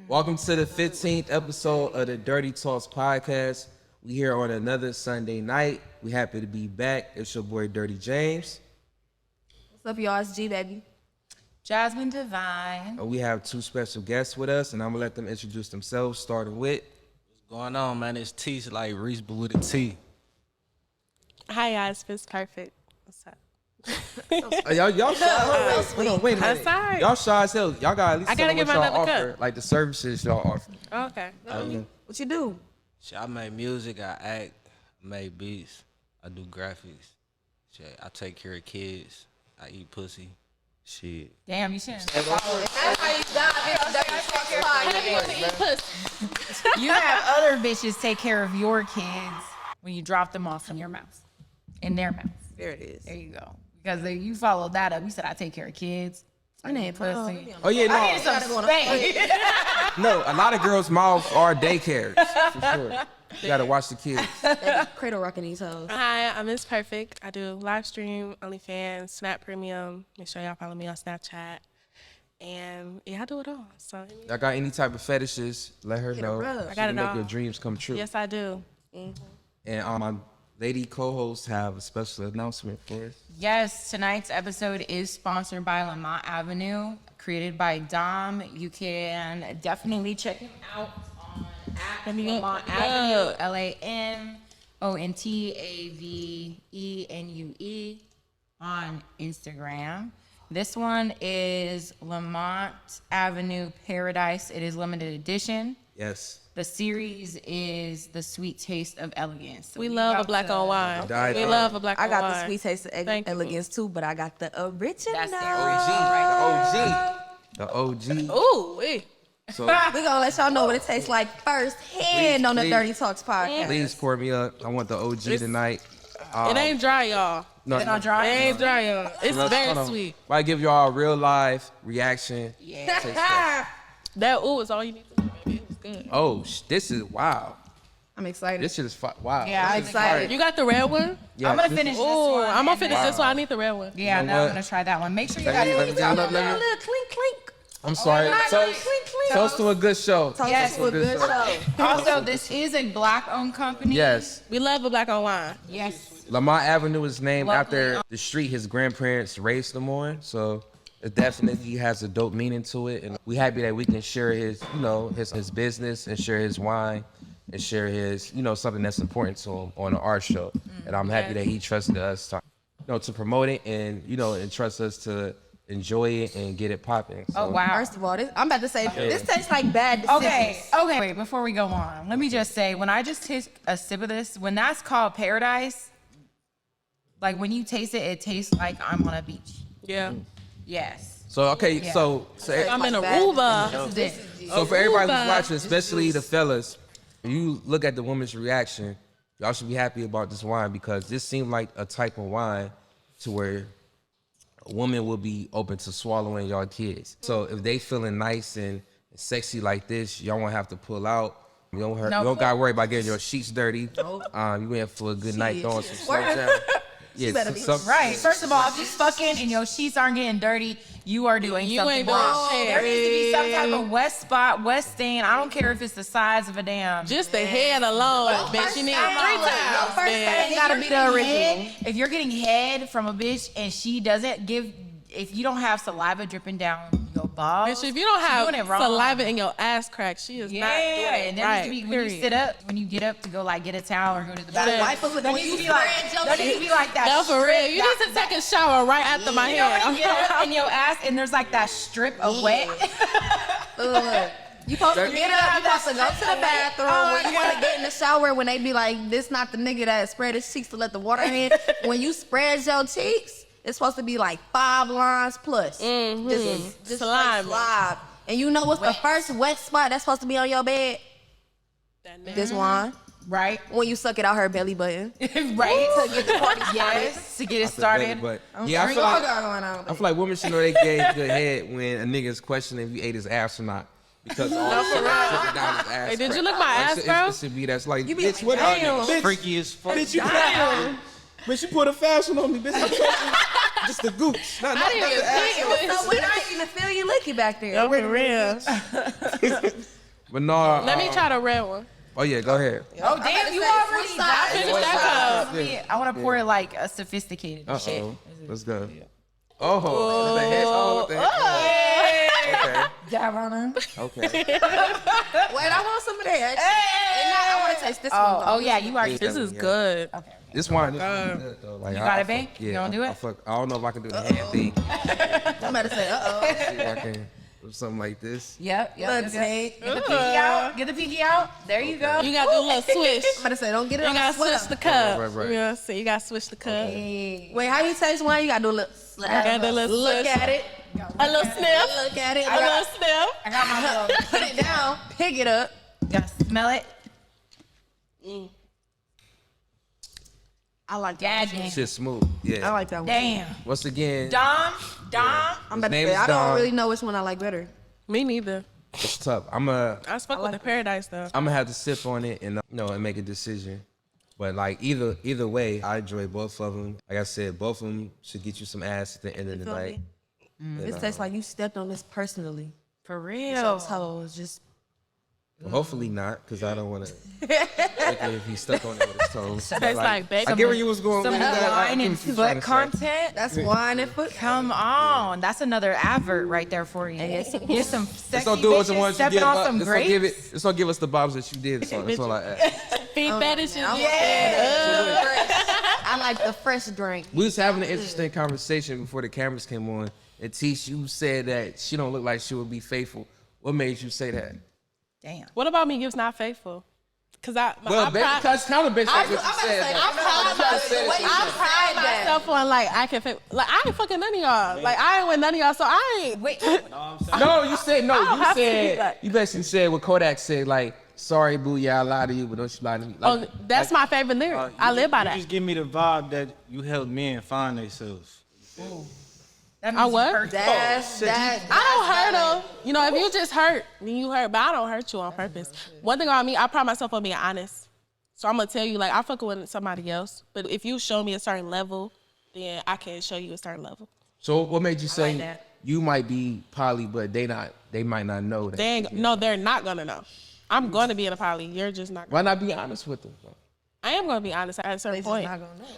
Welcome to the 15th episode of the Dirty Talks podcast. We here on another Sunday night. We happy to be back. It's your boy Dirty James. What's up, y'all? It's G, baby. Jasmine Divine. We have two special guests with us, and I'm gonna let them introduce themselves, starting with. What's going on, man? It's T, like Reese, but with a T. Hi, guys. It's perfect. What's up? Y'all shy. Hold on, wait a minute. I'm sorry. Y'all shy as hell. Y'all got at least I gotta tell get what y'all my another offer, cup. like the services y'all offer. Okay. What you do? Shit, I make music, I act, I make beats, I do graphics. Shit, I take care of kids, I eat pussy. Shit. Damn, you shouldn't. That's how you got You have other bitches take care of your kids when you drop them off in your mouth. In their mouth. There it is. There you go. Because you followed that up. You said, I take care of kids. I need pussy. Oh yeah, I need no, some space. no. A lot of girls' mouths are daycares for sure. You gotta watch the kids. Cradle rocking these hoes. Hi, I'm Miss Perfect. I do live stream, OnlyFans, Snap Premium. Make sure y'all follow me on Snapchat. And yeah, I do it all. So Y'all got any type of fetishes? Let her know. rub. I She got can it make all. your dreams come true. yes, I do. And my lady co-hosts have a special announcement for us. Yes, tonight's episode is sponsored by Lamont Avenue, created by Dom. You can definitely check him out on Lamont Avenue, LamontAvenue on Instagram. This one is Lamont Avenue Paradise. It is limited edition. Yes. The series is The Sweet Taste of Elegance. So We love a about black to- on wine. Died We on. love a black I on got wine. the sweet taste of Thank you. elegance too, but I got the original. That's the The OG. Ooh, wee. So We're gonna let y'all know what it tastes like firsthand on the please. Dirty Talks podcast. please pour me up. I want the OG tonight. It ain't dry, y'all. No, It's not dry. It ain't dry, y'all. It's Hold very on. sweet. I give y'all a real live reaction. Yeah. Taste test. That ooh is all you need to do, baby. It was good. Oh, this is wow. I'm excited. This shit is wow. Yeah, I'm This is excited. fire. You got the red one? Yeah, I'm gonna this finish is- this Ooh, one. I'm gonna finish Wow. this one. I need the red one. Yeah, You know now I'm what? gonna try that one. Make sure you Let guys me- let me- Y'all let me- little clink clink. I'm sorry. Clink Toast clink. toast to a good show. Yes. To a good show. Also, this is a black-owned company. Yes. We love a black on wine. Yes. Lamont Avenue is named Lovely. after the street his grandparents raised him on. So it definitely has a dope meaning to it. And we happy that we can share his, his business and share his wine and share his, something that's important to him on our show. And I'm happy Yes. that he trusted us to promote it and, and trust us to enjoy it and get it popping. So, Oh wow. First of all, I'm about to say this tastes like bad decisions. Okay. Wait, before we go on, let me just say, when I just taste a sip of this, when that's called Paradise, like when you taste it, it tastes like I'm on a beach. Yeah. Yes. So okay, Yeah. so I'm in Bad Aruba. This is it. So for everybody who's Aruba. watching, especially the fellas, when you look at the woman's reaction, y'all should be happy about this wine because this seemed like a type of wine to where a woman will be open to swallowing y'all kids. So if they feeling nice and sexy like this, y'all won't have to pull out. You don't gotta worry about getting your sheets dirty. You in for a good night throwing some slow down. Yeah, better be Right. First of all, if you fucking and your sheets aren't getting dirty, you are doing You something ain't doing wrong. shit. There needs to be some type of wet spot, wet stain. I don't care if it's the size of a damn. Just the head alone, bitch. You need 3 times, First man. thing gotta be the original. If you're getting head from a bitch and she doesn't give, if you don't have saliva dripping down your balls, Bitch, if you don't she have doing it wrong. saliva in your ass crack, she is Yeah, not doing it and there right. needs to be when you period. sit up, when you get up to go like get a towel or go to the bathroom. Wipe it with There when needs you to be like, spread your there needs to be like that. No, for real. strip, You that- need to take a shower right after my You know when hair. you get up in your ass and there's like that strip of wet. Ugh. You supposed to get up, you supposed to go to the bathroom. When you want to get in the shower, when they be like, this not the nigga that spread his cheeks to let the water in. When you spread your cheeks, it's supposed to be like 5 lines plus. Just Slime. like slob. And you know what's the first wet spot that's supposed to be on your bed? This one. Right? When you suck it out her belly button. Right? To get the party yes, to get it started. But yeah, I feel like going on. I feel like women should know they gave good head when a nigga's questioning if you ate his ass or not. Because all the shit dripping down his ass. Hey, did you crack. lick my ass, bro? It should be that's like, You be bitch, like, what are damn. you? Bitch, Freaky as fuck. bitch, you bitch, you put a fashion on me, bitch. I'm touching just the gooch. Not I didn't the even ass. think it was. So when I even feel you licking back there. Yo, for real. But no. Let me try the red one. Oh yeah, go ahead. Oh damn, you already I finished that cup. I want to pour it like a sophisticated Uh shit. oh. Let's go. Oh, what the heck? Oh, what the heck? Okay. Wait, I want some of that. And now I want to taste this one. Oh yeah, you are. This is good. Okay. This wine is really good though. Like, You got I it, babe? fuck- You Yeah, gonna do it? I don't know if I can do the hand thing. I'm about to say, See if I can do something like this. Yep. Let's take. Get the pinky out. Get the pinky out. There you go. You gotta do a little switch. I'm about to say, don't get it You on gotta the switch sweater. the cup. Right. You know what I'm saying? You gotta switch the cup. Wait, how you taste wine? You gotta do a little. gotta do a little Look swish. at it. A little sniff. Look at it. A little sniff. I got my little. Put it down. Pick it up. Gotta smell it. I like God that. damn. Shit smooth. Yeah. I like that one. Damn. Once again, Dom. I'm about to name say, is I don't Dom. really know which one I like better. Me neither. it's tough. I'm a I fuck with the paradise though. I'm gonna have to sip on it and and make a decision. But like either way, I enjoy both of them. Like I said, both of them should get you some ass at the end of the feel night. me? This tastes like you stepped on this personally. For real. So it's just. Well, hopefully not, because I don't want to. If he's stuck on it with his toes. Tastes like bacon. I get where you was going Some with that. I wine get and what you're trying foot to say. content. That's wine and foot. Come on, that's another advert right there for you. Here's some Just sexy don't do it with the bitches ones you stepping give on up. some Just don't grapes. just don't give us the bobs that you did. So that's all I ask. Feet fetishes. I like the fresh drink. We was having an interesting conversation before the cameras came on. And Tish, you said that she don't look like she would be faithful. What made you say that? Damn. What about me? Gives not faithful. Cause I Kind of based on what you said. I pride myself on like I can like I ain't fucking none of y'all. Like I ain't with none of y'all, so I ain't. Wait. No, you said no. don't You have to be said like- you basically said what Kodak said. Like, sorry, boo, yeah, I lied to you, but don't you lie to me. Like, Oh, that's my favorite lyric. I live by You that. just give me the vibe that you help men find themselves. That I means what? you hurt That's that. I don't hurt them. You know, if you just hurt, then you hurt. But I don't hurt you on purpose. One thing about me, I pride myself on being honest. So I'm gonna tell you, like, I fuck with somebody else. But if you show me a certain level, then I can show you a certain level. so what made you say that. you might be poly, but they might not know that? They ain't, no, they're not gonna know. I'm gonna be in a poly. You're just not. Why not be honest with them? I am gonna be honest at a certain point.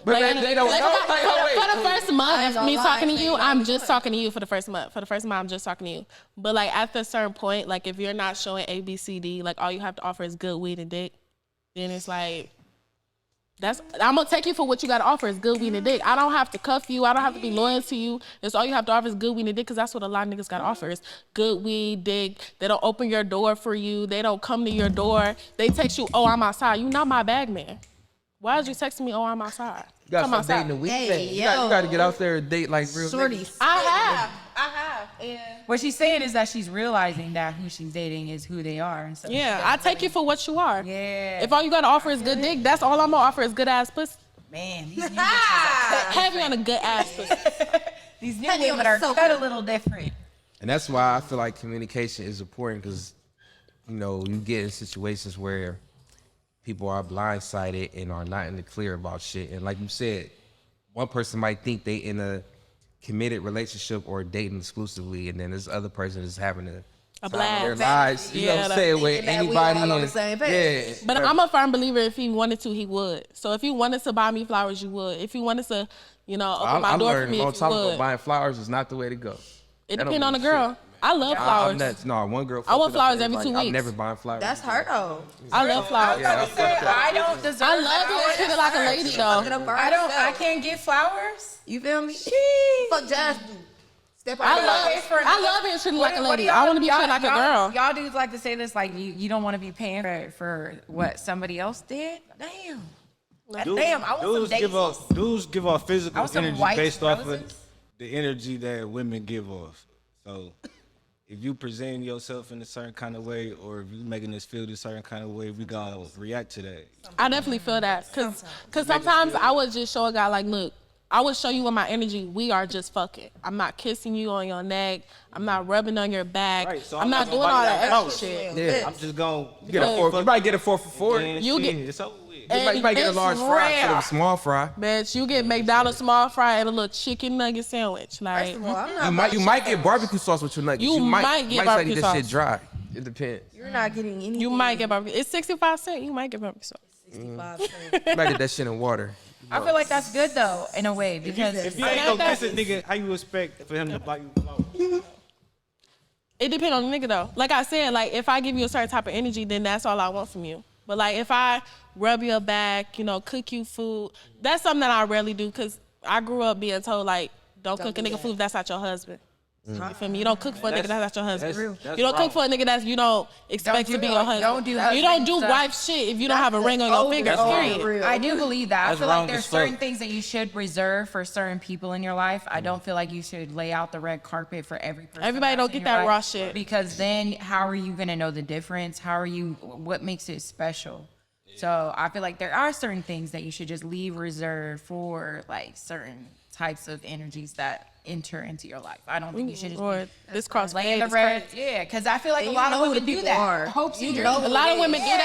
But Like, they don't like, know. Like, oh, wait. for the first month, gonna me lie, talking to I you, ain't I'm just talking to you for the first month. For the first month, I'm just talking to you. But like at the certain point, like if you're not showing A, B, C, D, like all you have to offer is good weed and dick, then it's like I'm gonna take you for what you gotta offer is good weed and dick. I don't have to cuff you. I don't have to be loyal to you. That's all you have to offer is good weed and dick, because that's what a lot of niggas gotta offer is good weed, dick. They don't open your door for you. They don't come to your door. They text you, oh, I'm outside. You not my bag man. Why did you text me, oh, I'm outside? You gotta Come start outside. dating the weekend. Hey, you got to get out there and date like real Shorties. niggas. I have. Yeah. What she's saying is that she's realizing that who she's dating is who they are. And so Yeah, I take you for what you are. Yeah. If all you gotta offer is good dick, that's all I'm gonna offer is good ass pussy. Man, these new bitches are Heavy on a good ass pussy. these new Heavy women on are the cut a little different. And that's why I feel like communication is important, because, you get in situations where people are blindsided and are not in the clear about shit. And like you said, one person might think they in a committed relationship or dating exclusively, and then this other person is having A time of their blast. lives, you know what I'm saying, with that we anybody. all on the and- same page. Yeah. But I'm a firm believer if he wanted to, he would. So if you wanted to buy me flowers, you would. If you wanted to, open my I door for learned me, on if you top of would. buying flowers is not the way to go. It That don't depends on the mean girl. shit. I love I'm flowers. nuts. No, one girl. I want fucked it up flowers and every was 2 like, I'm weeks. never buying flowers. That's her though. I love flowers. Yeah, I fucked it up. I don't deserve. I love being treated like a lady though. I can't get flowers. You feel me? Fuck just step out. I love being treated like a lady. I want to be treated like a girl. Y'all dudes like to say this like you don't want to be paying for what somebody else did. Damn. Damn, I want some daisies. Dudes give off I physical want some energy white based off of roses. the energy that women give off. So if you present yourself in a certain kind of way, or if you making us feel this certain kind of way, we gonna react to that. I definitely feel that. Cause sometimes I would just show a guy like, look, I would show you with my energy, we are just fucking. I'm not kissing you on your neck. I'm not rubbing on your back. Right, so I'm not gonna doing buy all you that that extra house. shit. Yeah. I'm just gonna You might get a 4 for 4. You get- it's over with. You might get a it's large fry instead of rare. a small fry. Bitch, you get McDonald's small fry and a little chicken nugget sandwich. Like, First of all, I'm not You might get barbecue sauce with your nuggets. You might get say barbecue this sauce. shit dry. It depends. You're not getting anything. You might get barbecue. It's 65 cents. You might get barbecue sauce. 65 You might get that shit in water. I feel like that's good though, in a way, because If you ain't gonna kiss a nigga, how you expect for him to buy you flowers? It depends on the nigga though. Like I said, like if I give you a certain type of energy, then that's all I want from you. But like if I rub your back, you know, cook you food, that's something that I rarely do because I grew up being told like, don't cook a nigga food if that's not your husband. You feel me? You don't cook for a nigga that's not your husband. That's You don't wrong. cook for a nigga that's you don't expect to be your husband. You don't do wife shit if you don't have a ring on your finger. Period. I do believe that. I That's feel wrong like there's as fuck. certain things that you should reserve for certain people in your life. I don't feel like you should lay out the red carpet for every person. Everybody that's don't in get your that life, raw shit. Because then how are you gonna know the difference? What makes it special? So I feel like there are certain things that you should just leave reserved for like certain types of energies that enter into your life. I don't think you should just Or this cross laying the is red. crazy. Yeah, because I feel like And a you lot know of who the women do people that. are. Hopes You and know dreams. A lot of women do Yeah.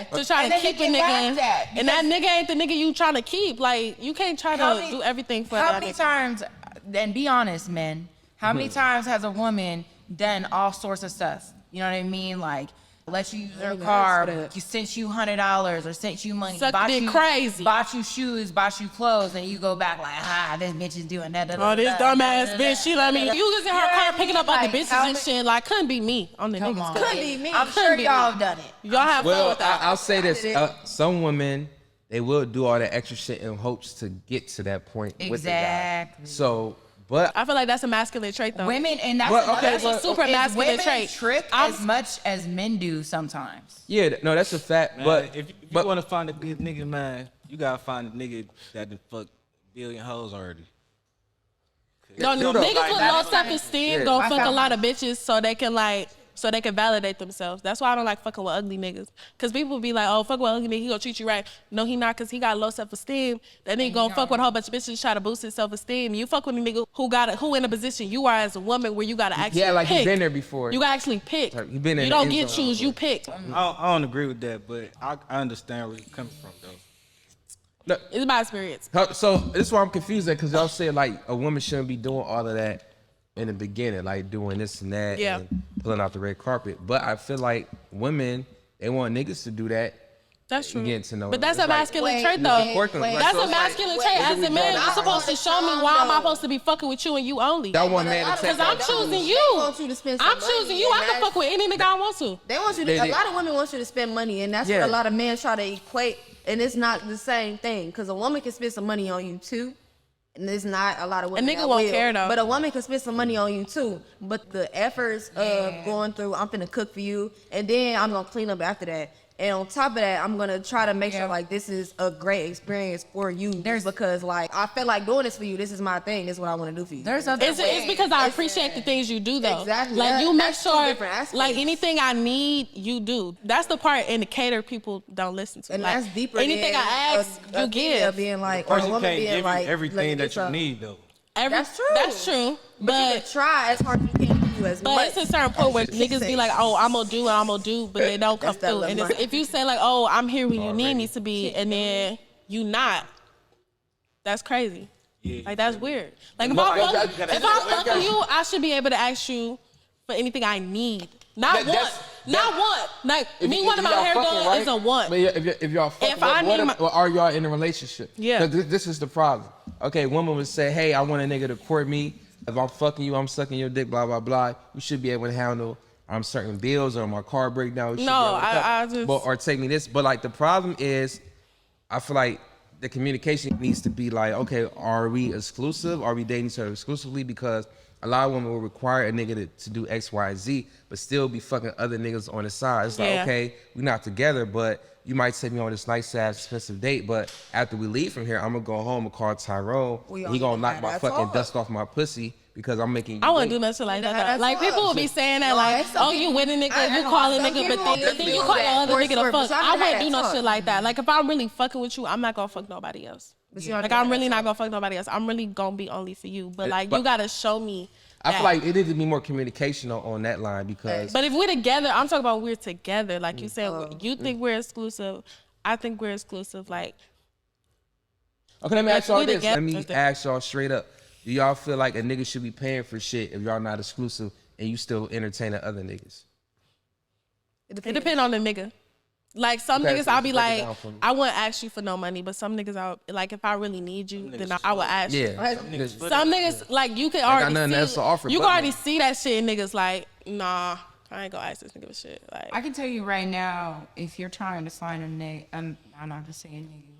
that to try And to then keep a they get nigga, laughed at and that because- nigga ain't the nigga you trying to keep. Like you can't try to do everything for How that many nigga. times, and be honest, men, how many times has a woman done all sorts of stuff? You know what I mean? Like, let you use her car, you sent you $100 or sent you money, Suck bought dick you crazy. bought you shoes, bought you clothes, and you go back like, this bitch is doing that. Oh, this dumbass bitch, she let me. You was in her car picking up other Like, bitches how and shit. Like, couldn't be me on the Come niggas. on. Could be me. I'm Couldn't sure be y'all me. have done it. Y'all have fun Well, with that. I'll say this: some women they will do all that extra shit in hopes to get to that point with the guy. Exactly. So, but I feel like that's a masculine trait though. Women, and that's, Well, okay, that's but- a super masculine women trait. trick I'm- as much as men do sometimes. yeah, no, that's a fact. Man, but if you but want to find a good nigga, man, you gotta find a nigga that done fuck billion hoes already. No, True though. niggas Like, with low self-esteem Yeah. gonna I fuck a found lot of bitches so they can validate themselves. That's why I don't like fucking with ugly niggas. Cause people be like, oh, fuck with ugly nigga, he gonna treat you right. No, he not, cause he got low self-esteem. That nigga gonna fuck with a whole bunch of bitches to try to boost his self-esteem. You fuck with a nigga who in a position you are as a woman where you gotta actually yeah, like pick. he been there before. You gotta actually pick. Like, he been in you the don't end get zone choose, you pick. I don't agree with that, but I understand where you're coming from, though. No, It's my experience. so this is why I'm confused at, because y'all say like a woman shouldn't be doing all of that in the beginning, like doing this and that, Yeah. and pulling out the red carpet. But I feel like women, they want niggas to do that. That's true. Getting to know But them. that's It's a like- masculine Wait, trait wait, though. important. Like, That's so a it's like, masculine wait, trait. is As we a man, doing you're supposed to show me why am I supposed to be fucking with you and you only. Y'all want man to take Because I'm that. choosing They want you you. to spend some I'm choosing money, you. and I can that's- fuck with any nigga I want to. They want you to. They- A lot of women want you to spend money, and that's Yeah. what a lot of men try to equate. And it's not the same thing, because a woman can spend some money on you too, and there's not a lot of women. nigga that won't will. care, though. But a woman can spend some money on you too. But the efforts of going through, I'm finna cook for you, and then I'm gonna clean up after that. And on top of that, I'm gonna try to make sure like this is a great experience for you. Because like I feel like doing this for you. This is my thing. This is what I want to do for you. There's other It's because I appreciate the things you do though. Exactly. Like you make That's two sure, different aspects. like anything I need, you do. That's the part in the cater people don't listen to. and like, that's deeper. anything than I ask, a you female give. Being like, or a Person woman can't being give you like everything that it's you a- need, though. That's true. That's true. But you can try as hard as you can to do as But much. it's a certain point where niggas be like, oh, I'm gonna do, but they don't come That's that through. And lemon. if you say like, oh, I'm here when you need me to be, and then you not, that's crazy. Like that's weird. Like if I'm fucking you, I should be able to ask you for anything I need, not want. Like me wanting my hair done is a want. But yeah, if y'all fucking, If I need or are y'all in a relationship? Yeah. 'Cause this is the problem. Okay, woman would say, hey, I want a nigga to court me. If I'm fucking you, I'm sucking your dick, blah, blah, blah. You should be able to handle certain bills or my car breakdown. You should No, be able to I just- or take me this. But like the problem is, I feel like the communication needs to be like, okay, are we exclusive? Are we dating each other exclusively? Because a lot of women will require a nigga to do X, Y, Z, but still be fucking other niggas on the side. It's like, Yeah. okay, we're not together, but you might take me on this nice ass expensive date, but after we leave from here, I'm gonna go home and call Tyrone. We He gonna knock had my that fucking talk. dust off my pussy because I'm making you I wouldn't wait. do nothing like that. That's Though. Like us. people will be saying that, No, like, it's oh, okay. you with a nigga, I you know, call a some nigga, people but then do you that. call the other Or nigga to swerve, fuck. but y'all I had wouldn't that do no talk. shit like that. Like if I'm really fucking with you, I'm not gonna fuck nobody else. But y'all Like had I'm that really not talk. gonna fuck nobody else. I'm really gonna be only for you. But like but- you gotta show me. I feel that. like it needs to be more communication on that line because But if we're together, I'm talking about we're together. Like you said, you think we're exclusive. I think we're exclusive. Like okay, let me ask y'all we this. together- Let me That's it. ask y'all straight up. Do y'all feel like a nigga should be paying for shit if y'all not exclusive and you still entertaining other niggas? It depends on the nigga. Like some Okay, niggas, so I'll just be break it like, down for me. I wouldn't ask you for no money, but some niggas, I'll like if I really need you, then I would ask you. Yeah. Some niggas, like you can got already nothing else see, to offer you but can already money. see that shit, and niggas like, nah, I ain't gonna ask this nigga for shit. Like, I can tell you right now, if you're trying to find a nigga, I'm not gonna say a nigga,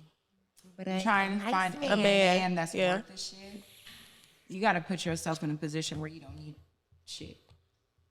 but trying to find a man that's yeah. worth the shit, you gotta put yourself in a position where you don't need shit.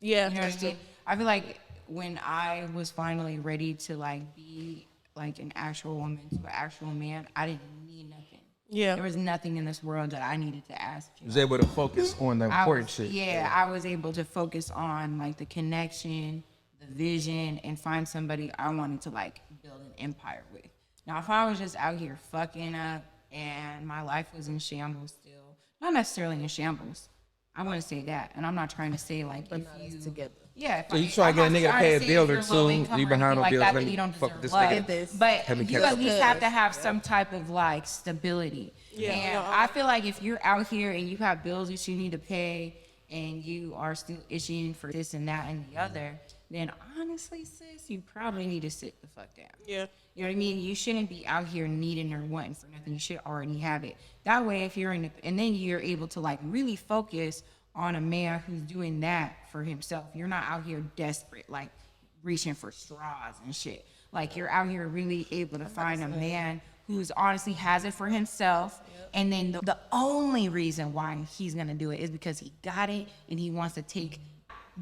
yeah, You know what I mean? I feel like when I was finally ready to like be like an actual woman to an actual man, I didn't need nothing. yeah, There was nothing in this world that I needed to ask you. Was able to focus on the important shit. Yeah, I was able to focus on like the connection, the vision, and find somebody I wanted to like build an empire with. Now, if I was just out here fucking up and my life was in shambles still, not necessarily in shambles, I wouldn't say that. And I'm not trying to say like if you together. Yeah. So you try to get a nigga to pay a bill or two, you behind on bills, let that me you don't fuck deserve this love. nigga. But Have me you catch at least have to have some type of like stability. Yeah. And I feel like if you're out here and you have bills that you need to pay and you are still itching for this and that and the other, then honestly, sis, you probably need to sit the fuck down. yeah. You know what I mean? You shouldn't be out here needing or wanting for nothing. You should already have it. That way, if you're in, and then you're able to like really focus on a man who's doing that for himself. You're not out here desperate, like reaching for straws and shit. Like you're out here really able to find a man who's honestly has it for himself. And then the only reason why he's gonna do it is because he got it and he wants to take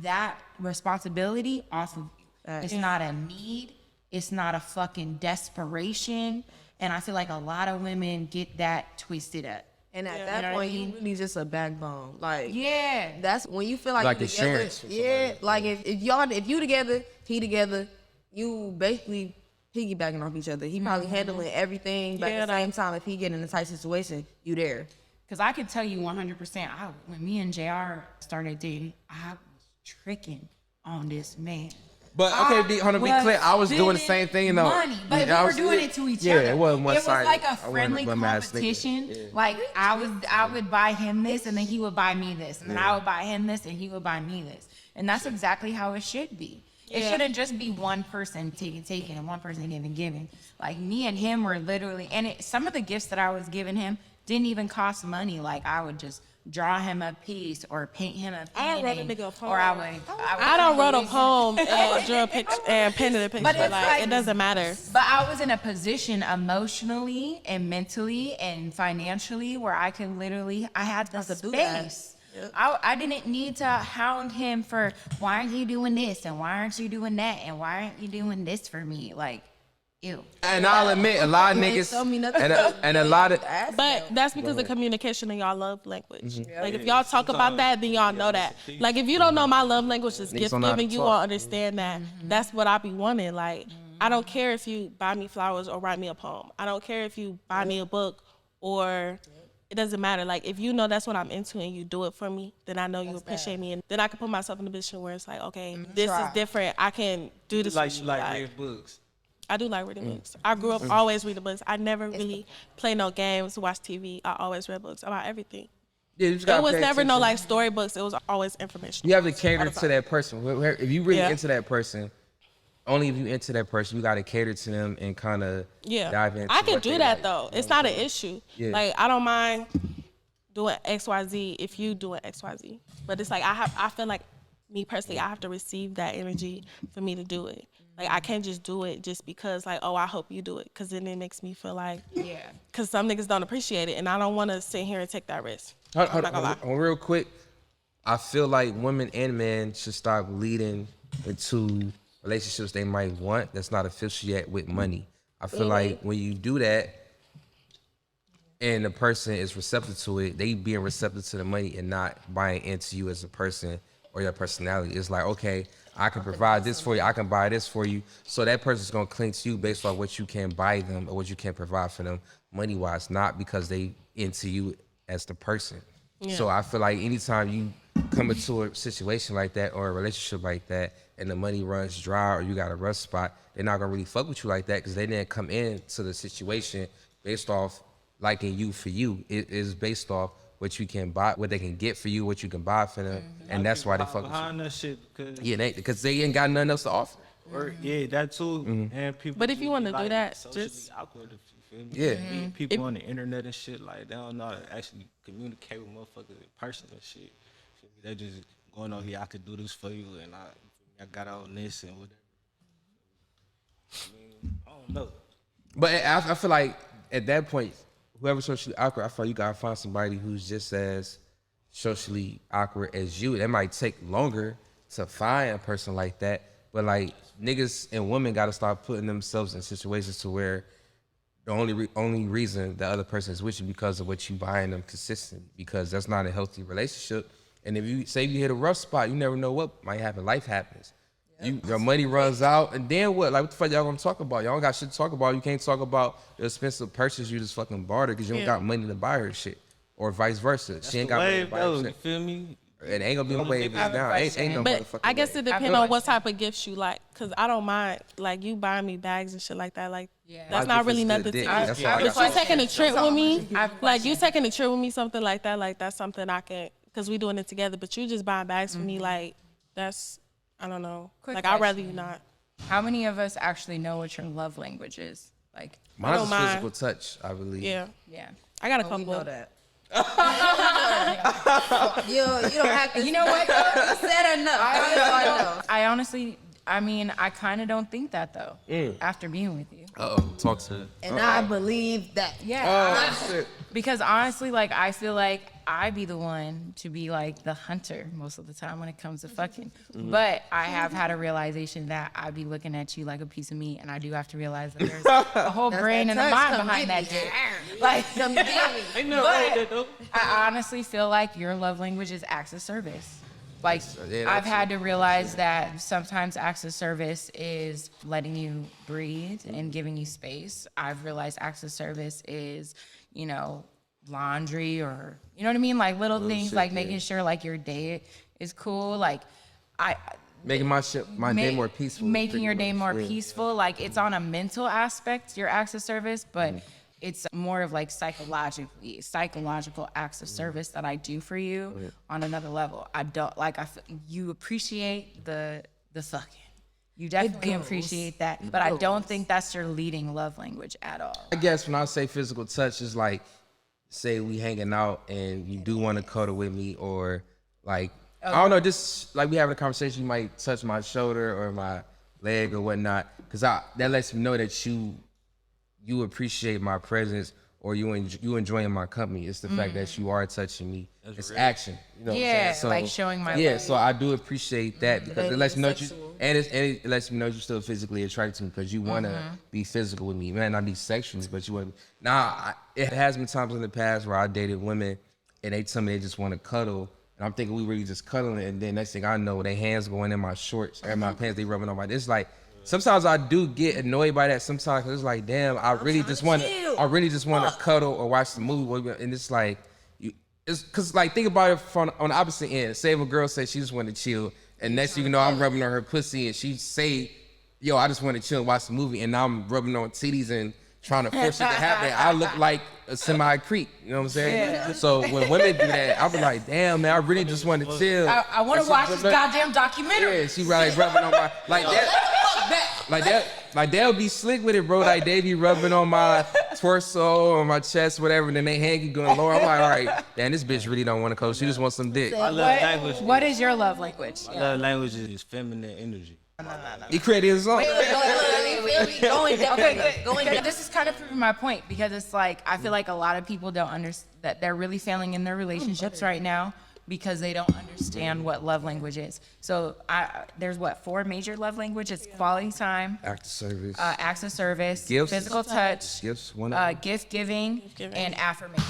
that responsibility off of you. It's not a need. It's not a fucking desperation. And I feel like a lot of women get that twisted up. And at You that know what I point, mean? you really just a backbone. Like, Yeah. that's when you feel like Like you together. insurance for Yeah, like if you together, he together, you basically piggybacking off each other. He probably handling everything, but at the same time, if he get in a tight situation, you there. Because I can tell you 100%, when me and JR started dating, I was tricking on this man. But okay, be clear. I was doing the same thing though. Money, but Yeah, I we were was- doing it to each yeah, other. it wasn't one sided. It was like a friendly competition. Like I would buy him this, and then he would buy me this, and then I would buy him this, and he would buy me this, and that's exactly how it should be. It shouldn't just be one person taking, and one person giving. Like me and him were literally, and some of the gifts that I was giving him didn't even cost money. Like I would just draw him a piece or paint him a I don't wrote a painting, nigga a poem. or I don't wrote a poem and drew a picture and painted a picture. But it's Like, it doesn't matter. But I was in a position emotionally and mentally and financially where I could literally, I had the space. I didn't need to hound him for, why aren't you doing this? And why aren't you doing that? And why aren't you doing this for me? Like, ew. And I'll admit, a lot of You ain't niggas, told me nothing. and a lot of, But that's because of communication and y'all love language. Like if y'all talk about that, then y'all know that. Like if you don't know my love language is gift don't know how to giving, you talk. won't understand that. That's what I be wanting. Like I don't care if you buy me flowers or write me a poem. I don't care if you buy me a book or it doesn't matter. Like if you know that's what I'm into and you do it for me, then I know you appreciate me, and then I can put myself in a position where it's like, okay, this is different. I can do this. Like for you you. like read books. I do like reading books. I grew up always reading books. I never really play no games, watch TV. I always read books about everything. yeah, you just There gotta was pay never no attention. like storybooks. It was always information. You have to cater to that person. If you really Yeah. into that person, only if you into that person, you gotta cater to them and kind of dive into. I can what do they that like. though. It's not an issue. Yeah. Like I don't mind doing XYZ if you doing XYZ. But it's like I feel like me personally, I have to receive that energy for me to do it. Like I can't just do it just because like, oh, I hope you do it, because then it makes me feel like, because some niggas don't appreciate it, and I don't want to sit here and take that risk. Hold not gonna lie. on, real quick. I feel like women and men should stop leading into relationships they might want that's not official yet with money. I feel like when you do that and the person is receptive to it, they being receptive to the money and not buying into you as a person or your personality. It's like, okay, I can provide this for you, I can buy this for you. So that person's gonna cling to you based on what you can buy them or what you can provide for them money-wise, not because they into you as the person. So I feel like anytime you come into a situation like that or a relationship like that and the money runs dry or you got a rough spot, they're not gonna really fuck with you like that because they didn't come into the situation based off liking you for you. It is based off what you can buy, what they can get for you, what you can buy for them, and that's why they fuck with you. Behind that shit because Yeah, because they ain't got nothing else to offer. Or yeah, that too. And people. But if you just wanna be, do like, that, socially just- awkward. If you feel me? Yeah. Meet people on the internet and shit like they don't know how to actually communicate with motherfuckers in person and shit. Feel me? They just going on here. I could do this for you, and I got on this and whatever. I mean, I don't know. But I feel like at that point, whoever's socially awkward, I feel like you gotta find somebody who's just as socially awkward as you. That might take longer to find a person like that, but like niggas and women gotta start putting themselves in situations to where the only reason the other person is with you because of what you buying them consistently, because that's not a healthy relationship. And if you say you hit a rough spot, you never know what might happen. Life happens. Your money runs out, and then what? Like, what the fuck y'all gonna talk about? Y'all don't got shit to talk about. You can't talk about the expensive purchase you just fucking bought her because you don't got money to buy her shit, or vice versa. She ain't got money to Wave buy her though, you shit. feel me? It ain't gonna be no wave. It's down. Ain't no But motherfucking I guess wave. it depends feel on what like- type of gifts you like, cause I don't mind like you buying me bags and shit like that. Like Yeah. that's My not gift really is nothing good to dick. me. That's all I But got. you taking a trip with me, I have a like you question. taking a trip with me, something like that. Like that's something I can, cause we doing it together. But you just buying bags for me, like that's I don't know. Quick Like I'd rather question. you not. How many of us actually know what your love language is? Like, Mine's don't is mind. physical touch, I believe. Yeah, yeah. I got a We couple. know that. you don't have to. You know what? You said enough. I know. I honestly, I mean, I kind of don't think that though. After being with you, Talk to me. And I believe that. yeah. Oh shit. Because honestly, like I feel like I be the one to be like the hunter most of the time when it comes to fucking. But I have had a realization that I be looking at you like a piece of meat, and I do have to realize that there's a whole brain and a touch. mind Come behind get that me. dick. Like, Come get me. Ain't nothing wrong with that though. I honestly feel like your love language is acts of service. Like, yeah, I've that's had to realize that sometimes acts of service is letting you breathe and giving you space. I've realized acts of service is, you know, laundry or, you know what I mean? Like little things, shit, like yeah. making sure like your day is cool. Like, Making my day ma- more peaceful. Making pretty your day much, more yeah. peaceful. Like it's on a mental aspect, your acts of service, but it's more of like psychological acts of service that I do for you on another level. I don't like, you appreciate the fucking. You definitely appreciate that, but I don't think that's your leading love language at all. I guess when I say physical touch, is like, say we hanging out and you do want to cuddle with me, or like, I don't know, just like we having a conversation, you might touch my shoulder or my leg or whatnot, because that lets me know that you appreciate my presence, or you enjoying my company. It's the fact that you are touching me. It's action. You know what I'm Yeah, saying? like showing my Yeah, love. so I do appreciate that, because it lets me know you, sexual. and it lets me know you're still physically attracted to me, because you want to be physical with me. It might not be sexually, but you want to. Now, it has been times in the past where I dated women and they tell me they just want to cuddle, and I'm thinking we really just cuddling, and then next thing I know, their hands going in my shorts or my pants, they rubbing on my. It's like, sometimes I do get annoyed by that sometimes, 'cause it's like, damn, I really just want to cuddle or watch the movie, and it's like, it's because like, think about it on the opposite end. Say if a girl says she just want to chill, and next thing you know, I'm rubbing on her pussy, and she say, yo, I just want to chill and watch the movie, and now I'm rubbing on titties and trying to force it to happen. I look like a semi-creep, you know what I'm saying? Yeah. So when women do that, I be like, damn, man, I really just want to chill. I want And to she- watch this goddamn documentary. Yeah, she like rubbing on my, like that. Like they'll be slick with it, bro. Like they be rubbing on my torso or my chest, whatever, and then they hand keep going lower. I'm like, all right, damn, this bitch really don't want to coach. She just wants some dick. My love language. What is your love language? My love language is feminine energy. He created his own. This is kind of proving my point, because it's like, I feel like a lot of people don't understand that they're really failing in their relationships right now because they don't understand what love language is. So there's 4 major love languages: quality time, Act of service. acts of service, Gifts. physical touch, Gifts. gift giving, and affirmation.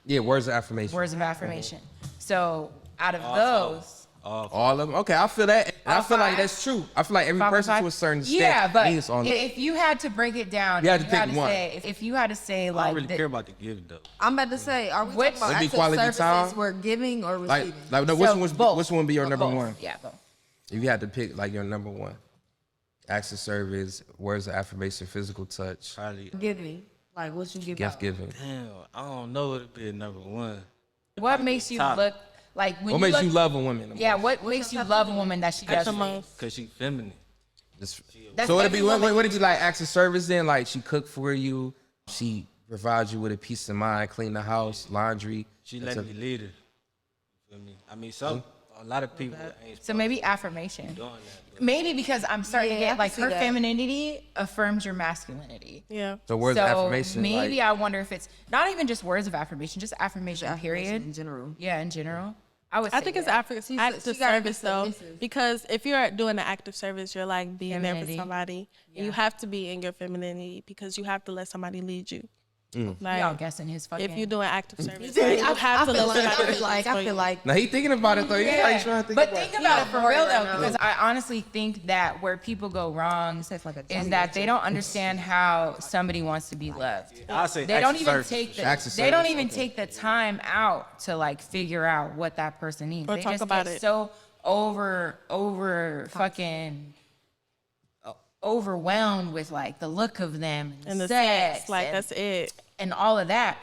Yeah, words of affirmation. Words of affirmation. So out of those, All of them. Okay, I feel that. And I feel like that's true. I feel like every 5 or person 5? to a certain extent Yeah, but needs all of them. if you had to break it down, You had to if pick one. if you had to say I like, don't really care about the gift though. I'm about to say, are we Which- talking about Would be acts of quality services time? we're giving or Like, receiving? no, So, both. which one would be your number both. one? Yeah, both. If you had to pick like your number one, acts of service, words of affirmation, physical touch, Probably. Giving. Like, what you give gift out? giving. Damn, I don't know what it'd be number one. What makes you Top. look like when What you makes look, you love a woman? the Yeah, most? what makes you love a woman that she does? That's the for you? most. Cause she feminine. Just, That's so would it every be what woman. would it be like acts of service then? Like she cook for you, she provides you with a peace of mind, clean the house, laundry. She let me lead her. You feel me? I mean, a lot of people ain't So maybe affirmation. doing that. Maybe because I'm starting to Yeah, I get can like see her that. femininity affirms your masculinity. Yeah. So words of affirmation. Maybe like, I wonder if it's not even just words of affirmation, just affirmation, period. in general. Yeah, in general. I would. I say think it's that. active she gotta be service though, submissive. because if you're doing an active service, you're like being there for Femininity. somebody. And you have to be in your femininity because you have to let somebody lead you. Mm. Like, Y'all guessing his fucking. if you're doing active service, like, you have to let somebody lead I feel like now he thinking about it though. He's like trying to think But about think it. about it for real though, right now. because I honestly think that where people go wrong is that they don't understand how somebody wants to be loved. I say They don't acts of even service. take the Acts of they don't service, even okay. take the time out to like figure out what that person needs. Or They talk just about get it. so over fucking overwhelmed with like the look of them and the sex sex, like and, that's it. and all of that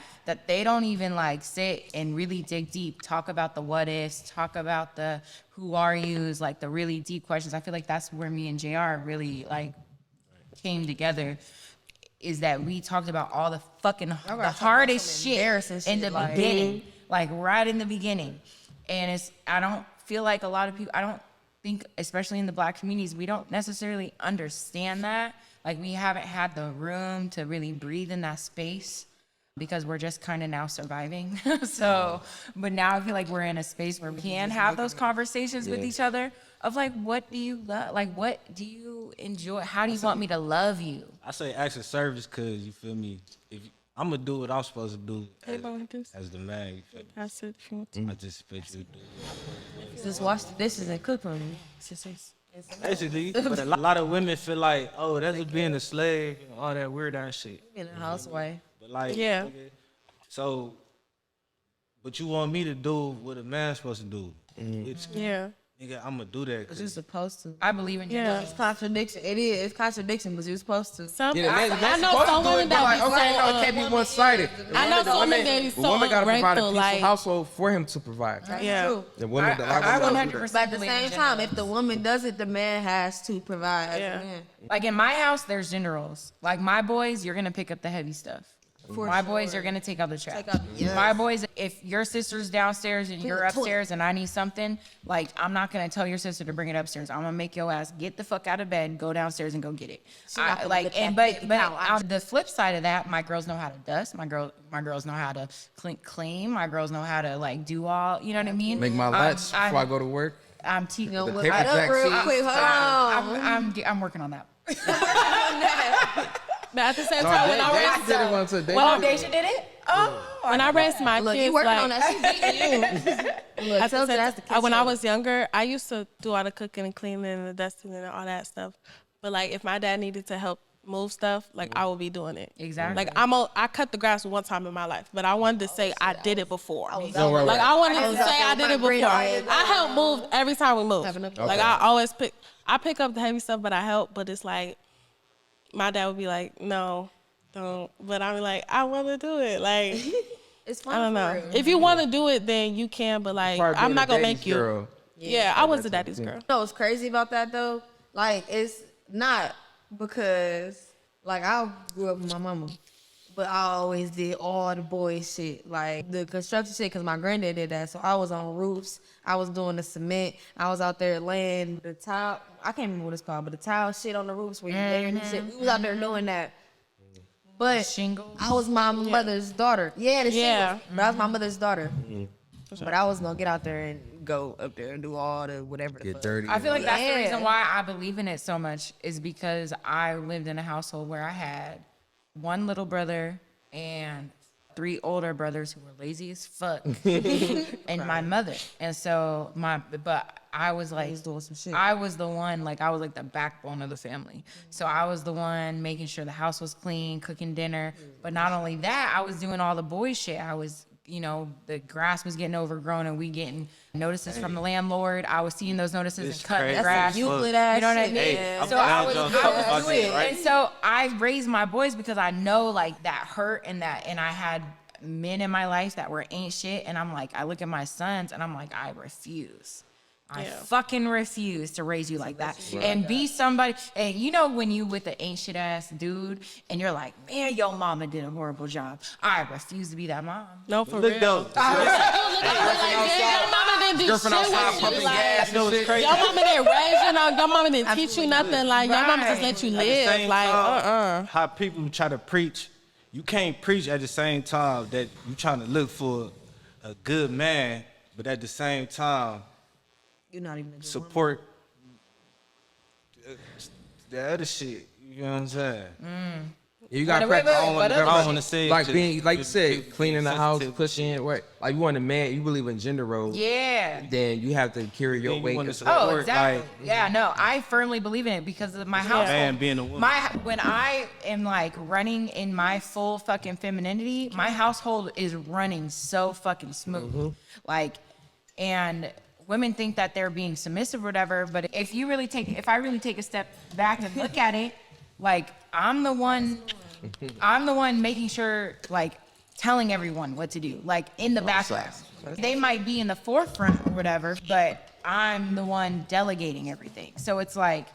they don't even like sit and really dig deep, talk about the what ifs, talk about the who are yous, like the really deep questions. I feel like that's where me and JR really like came together, is that we talked about all the fucking the hardest shit embarrassing in the shit, like- beginning, like right in the beginning. And I don't feel like a lot of people, I don't think, especially in the Black communities, we don't necessarily understand that. Like we haven't had the room to really breathe in that space because we're just kind of now surviving. So, but now I feel like we're in a space where we can have those conversations with each other of like, what do you love? Like, what do you enjoy? How do you want me to love you? I say acts of service because you feel me. I'm gonna do what I'm supposed to do as the man. You feel me? That's it. If you want to. I just expect you to do. just wash the dishes and cook for me. Basically, but a lot of women feel like, oh, that's just being a slave and all that weird ass shit. Being a housewife. But like, Yeah. nigga, so, but you want me to do what a man's supposed to do? Which, Yeah. nigga, I'm gonna do that. But you're 'cause supposed to. I believe in you. Yeah. It's contradiction. It is. It's contradiction, but you're supposed to. Some, Yeah, I, that's I know supposed some to do women it, but like, that be okay, no, it so, can't be one sided. I know some women that be The so woman gotta provide a ungrateful, peaceful like, household for him to provide. yeah. True. The woman, the I woman 100% But at the believe in same gender time, roles. if the woman does it, the man has to provide as Yeah. a man. Like in my house, there's gender roles. Like my boys, you're gonna pick up the heavy stuff. My boys are gonna take out the trash. yes. My boys, if your sister's downstairs and you're the toilet. upstairs and I need something, like I'm not gonna tell your sister to bring it upstairs. I'm gonna make your ass get the fuck out of bed, go downstairs and go get it. not gonna get that But 50 pound on the flip side of that, my girls know how to dust. My girls know how to clean. My girls know how to like do all. You know what I mean? Make my lunch before I go to work. I'm teaching. You know, The look paper it up jack real seats. quick. Hold on. I'm working on that. But at the same No, time, when I Deja raised, did it once a day. Well, Deja did it. Oh, when I raised my Look, kids, you working like, on that? She beating you. Look, at the tell her same that's the time, when I kitchen. was younger, I used to do all the cooking and cleaning and the dusting and all that stuff. But like, if my dad needed to help move stuff, like I would be doing it. Exactly. Like I cut the grass one time in my life, but I wanted to say I did it before. Right, Like I wanted to was say out there I with did my it before. green eyes. I help move every time we move. Having a- Like I always pick up the heavy stuff, but I help. But it's like my dad would be like, no, don't. But I'm like, I want to do it. Like It's fun. I don't know. For real. If you want to do it, then you can. But like Part of I'm being not a gonna daddy's make you. girl. Yeah, I was a that's daddy's the girl. You know what's crazy about that though? Like it's not because like I grew up with my mama, but I always did all the boys shit, like the construction shit, cause my granddad did that. So I was on roofs, I was doing the cement, I was out there laying the tile. I can't remember what it's called, but the tile shit on the roofs where you laying the shit. We was out there doing that. But Shingles? I was my mother's daughter. Yeah, the Yeah. shingles. But I was my mother's daughter. But I was gonna get out there and go up there and do all the whatever the Get fuck. dirty. I feel like that's the Yeah. reason why I believe in it so much is because I lived in a household where I had one little brother and 3 older brothers who were lazy as fuck, and my mother. And so but I was like, doing some shit. I was the one, like I was like the backbone of the family. So I was the one making sure the house was clean, cooking dinner. But not only that, I was doing all the boy shit. I was, the grass was getting overgrown and we getting notices from the landlord. I was seeing those notices It's and cutting crazy. the grass. That's a Euclid ass You know what I shit, mean? Hey, I'm So down, I was John. doing Fuck it. that, right? And so I raised my boys because I know like that hurt and I had men in my life that ain't shit. And I'm like, I look at my sons and I'm like, I refuse. I fucking refuse to raise you like that and be somebody. And you know when you with an ain't shit ass dude and you're like, man, your mama did a horrible job. I refuse to be that mom. No, for Look real. though. Your mama didn't do Girlfriend shit outside with you. pumping Like, gas You know and what's shit. crazy? your mama didn't raise you. Your mama didn't teach you nothing. Like, your mama just let you live. Same Like, time, how people try to preach, you can't preach at the same time that you trying to look for a good man, but at the same time You're not even a good woman. support the other shit. You know what I'm saying? You got to Wait, practice. wait, wait, but I don't want to say Like just- being, like you said, just cleaning the house, sensitive. pushing work. Like you want a man, you believe in gender roles. Yeah. Then you have to carry your Then you weight. wanna as support, well. Oh, exactly. like- Yeah, no, I firmly believe in it because of my household. Man being a woman. When I am like running in my full fucking femininity, my household is running so fucking smooth. Like, and women think that they're being submissive or whatever, but if I really take a step back and look at it, like I'm the one making sure, like telling everyone what to do, like in the background. They might be in the forefront or whatever, but I'm the one delegating everything. So it's like,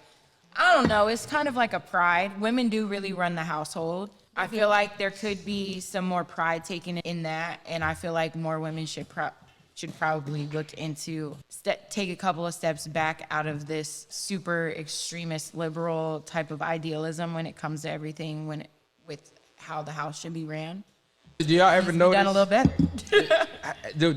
I don't know, it's kind of like a pride. Women do really run the household. I feel like there could be some more pride taken in that, and I feel like more women should probably look into take a couple of steps back out of this super extremist liberal type of idealism when it comes to everything with how the house should be ran. Did y'all ever Needs to be done a little notice? better.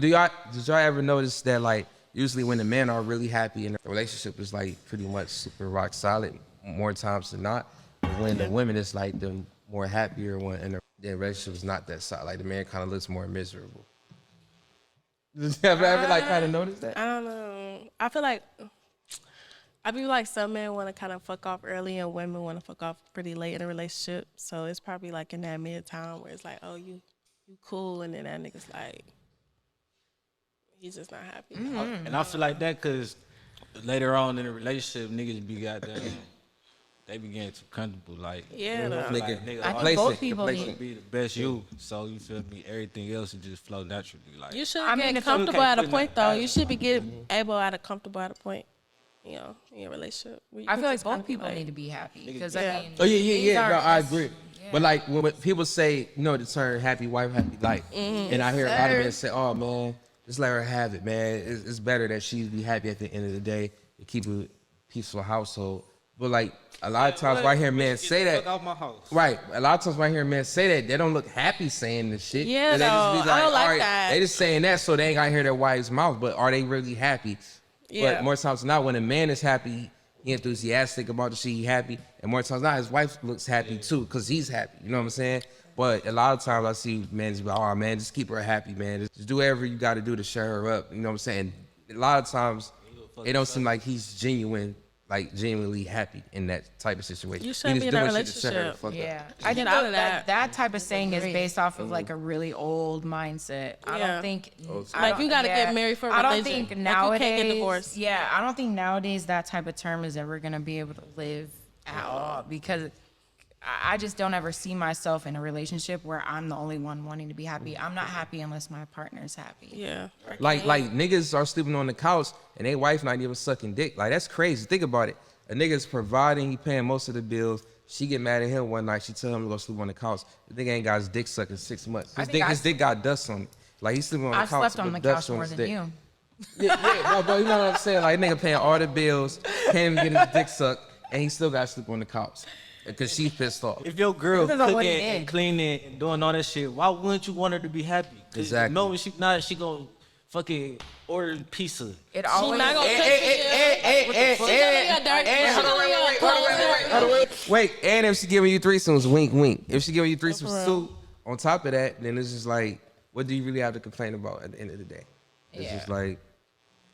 Did y'all ever notice that like usually when the men are really happy and the relationship is like pretty much super rock solid more times than not, but when the women is like the more happier when and the relationship is not that solid, like the man kind of looks more miserable. Did you ever like kind of notice that? I don't know. I feel like some men want to kind of fuck off early and women want to fuck off pretty late in a relationship. So it's probably like in that mid time where it's like, oh, you cool, and then that nigga's like, he's just not happy. And I feel like that because later on in the relationship, niggas be goddamn, they be getting too comfortable. Like, Yeah, you know, no. like, nigga, I all think you both Complacent, people complacent. need. be the best you. So you feel me? Everything else will just flow naturally. Like, You should I mean, get if comfortable okay, at a putting point it though. out. You should be getting able at a comfortable at a point, you know, in your relationship. where you I can feel like just kinda both be people like- need to be happy because Yeah. I mean, Oh these yeah. are- No, I that's- agree. yeah. But like when people say, you know, the term "happy wife, happy life," and I hear a lot of men say, "Oh man, just let her have it, man. It's better that she be happy at the end of the day to keep a peaceful household." But like a lot of times, when I hear men say Fuck that, out my house. right? A lot of times, when I hear men say that, they don't look happy saying the shit. Yeah, And they just be though. I don't like "All right," that. They just saying that so they ain't gotta hear their wife's mouth. But are they really happy? Yeah. But more times than not, when a man is happy, he enthusiastic about the shit, he happy. And more times than not, his wife looks happy too, because he's happy. You know what I'm saying? But a lot of times I see men just be like, oh man, just keep her happy, man. Just do whatever you got to do to shut her up. You know what I'm saying? A lot of times, it don't seem like he's genuinely happy in that type of situation. You He shouldn't just be in that doing shit to shut her the relationship. fuck up. Yeah, I Get think out of that that. that type of saying is based off of like a really old mindset. I Yeah. don't think Like, you gotta get married for I don't religion. think Like, you nowadays. can't get divorced. Yeah, I don't think nowadays that type of term is ever gonna be able to live at all because I just don't ever see myself in a relationship where I'm the only one wanting to be happy. I'm not happy unless my partner's happy. Yeah. Like niggas are sleeping on the couch and their wife not even sucking dick. Like that's crazy. Think about it. A nigga's providing, he paying most of the bills. She get mad at him one night. She tell him to go sleep on the couch. The nigga ain't got his dick sucked in 6 months. His dick got dust on it. Like he's sleeping on the I've couch. slept on the with couch dust more his than dick. you. Yeah, bro, you know what I'm saying? Like nigga paying all the bills, can't even get his dick sucked, and he still got to sleep on the couch because she's pissed off. If your girl Depends on what cooking he and did. cleaning and doing all that shit, why wouldn't you want her to be happy? 'Cause Exactly. You know when she not, she gonna fucking order pizza. It She always. not gonna cook for you. Wait, and if she giving you threesomes, wink, wink. If she giving you threesomes too, on top of that, then it's just like, what do you really have to complain about at the end of the day? It's Yeah. just like,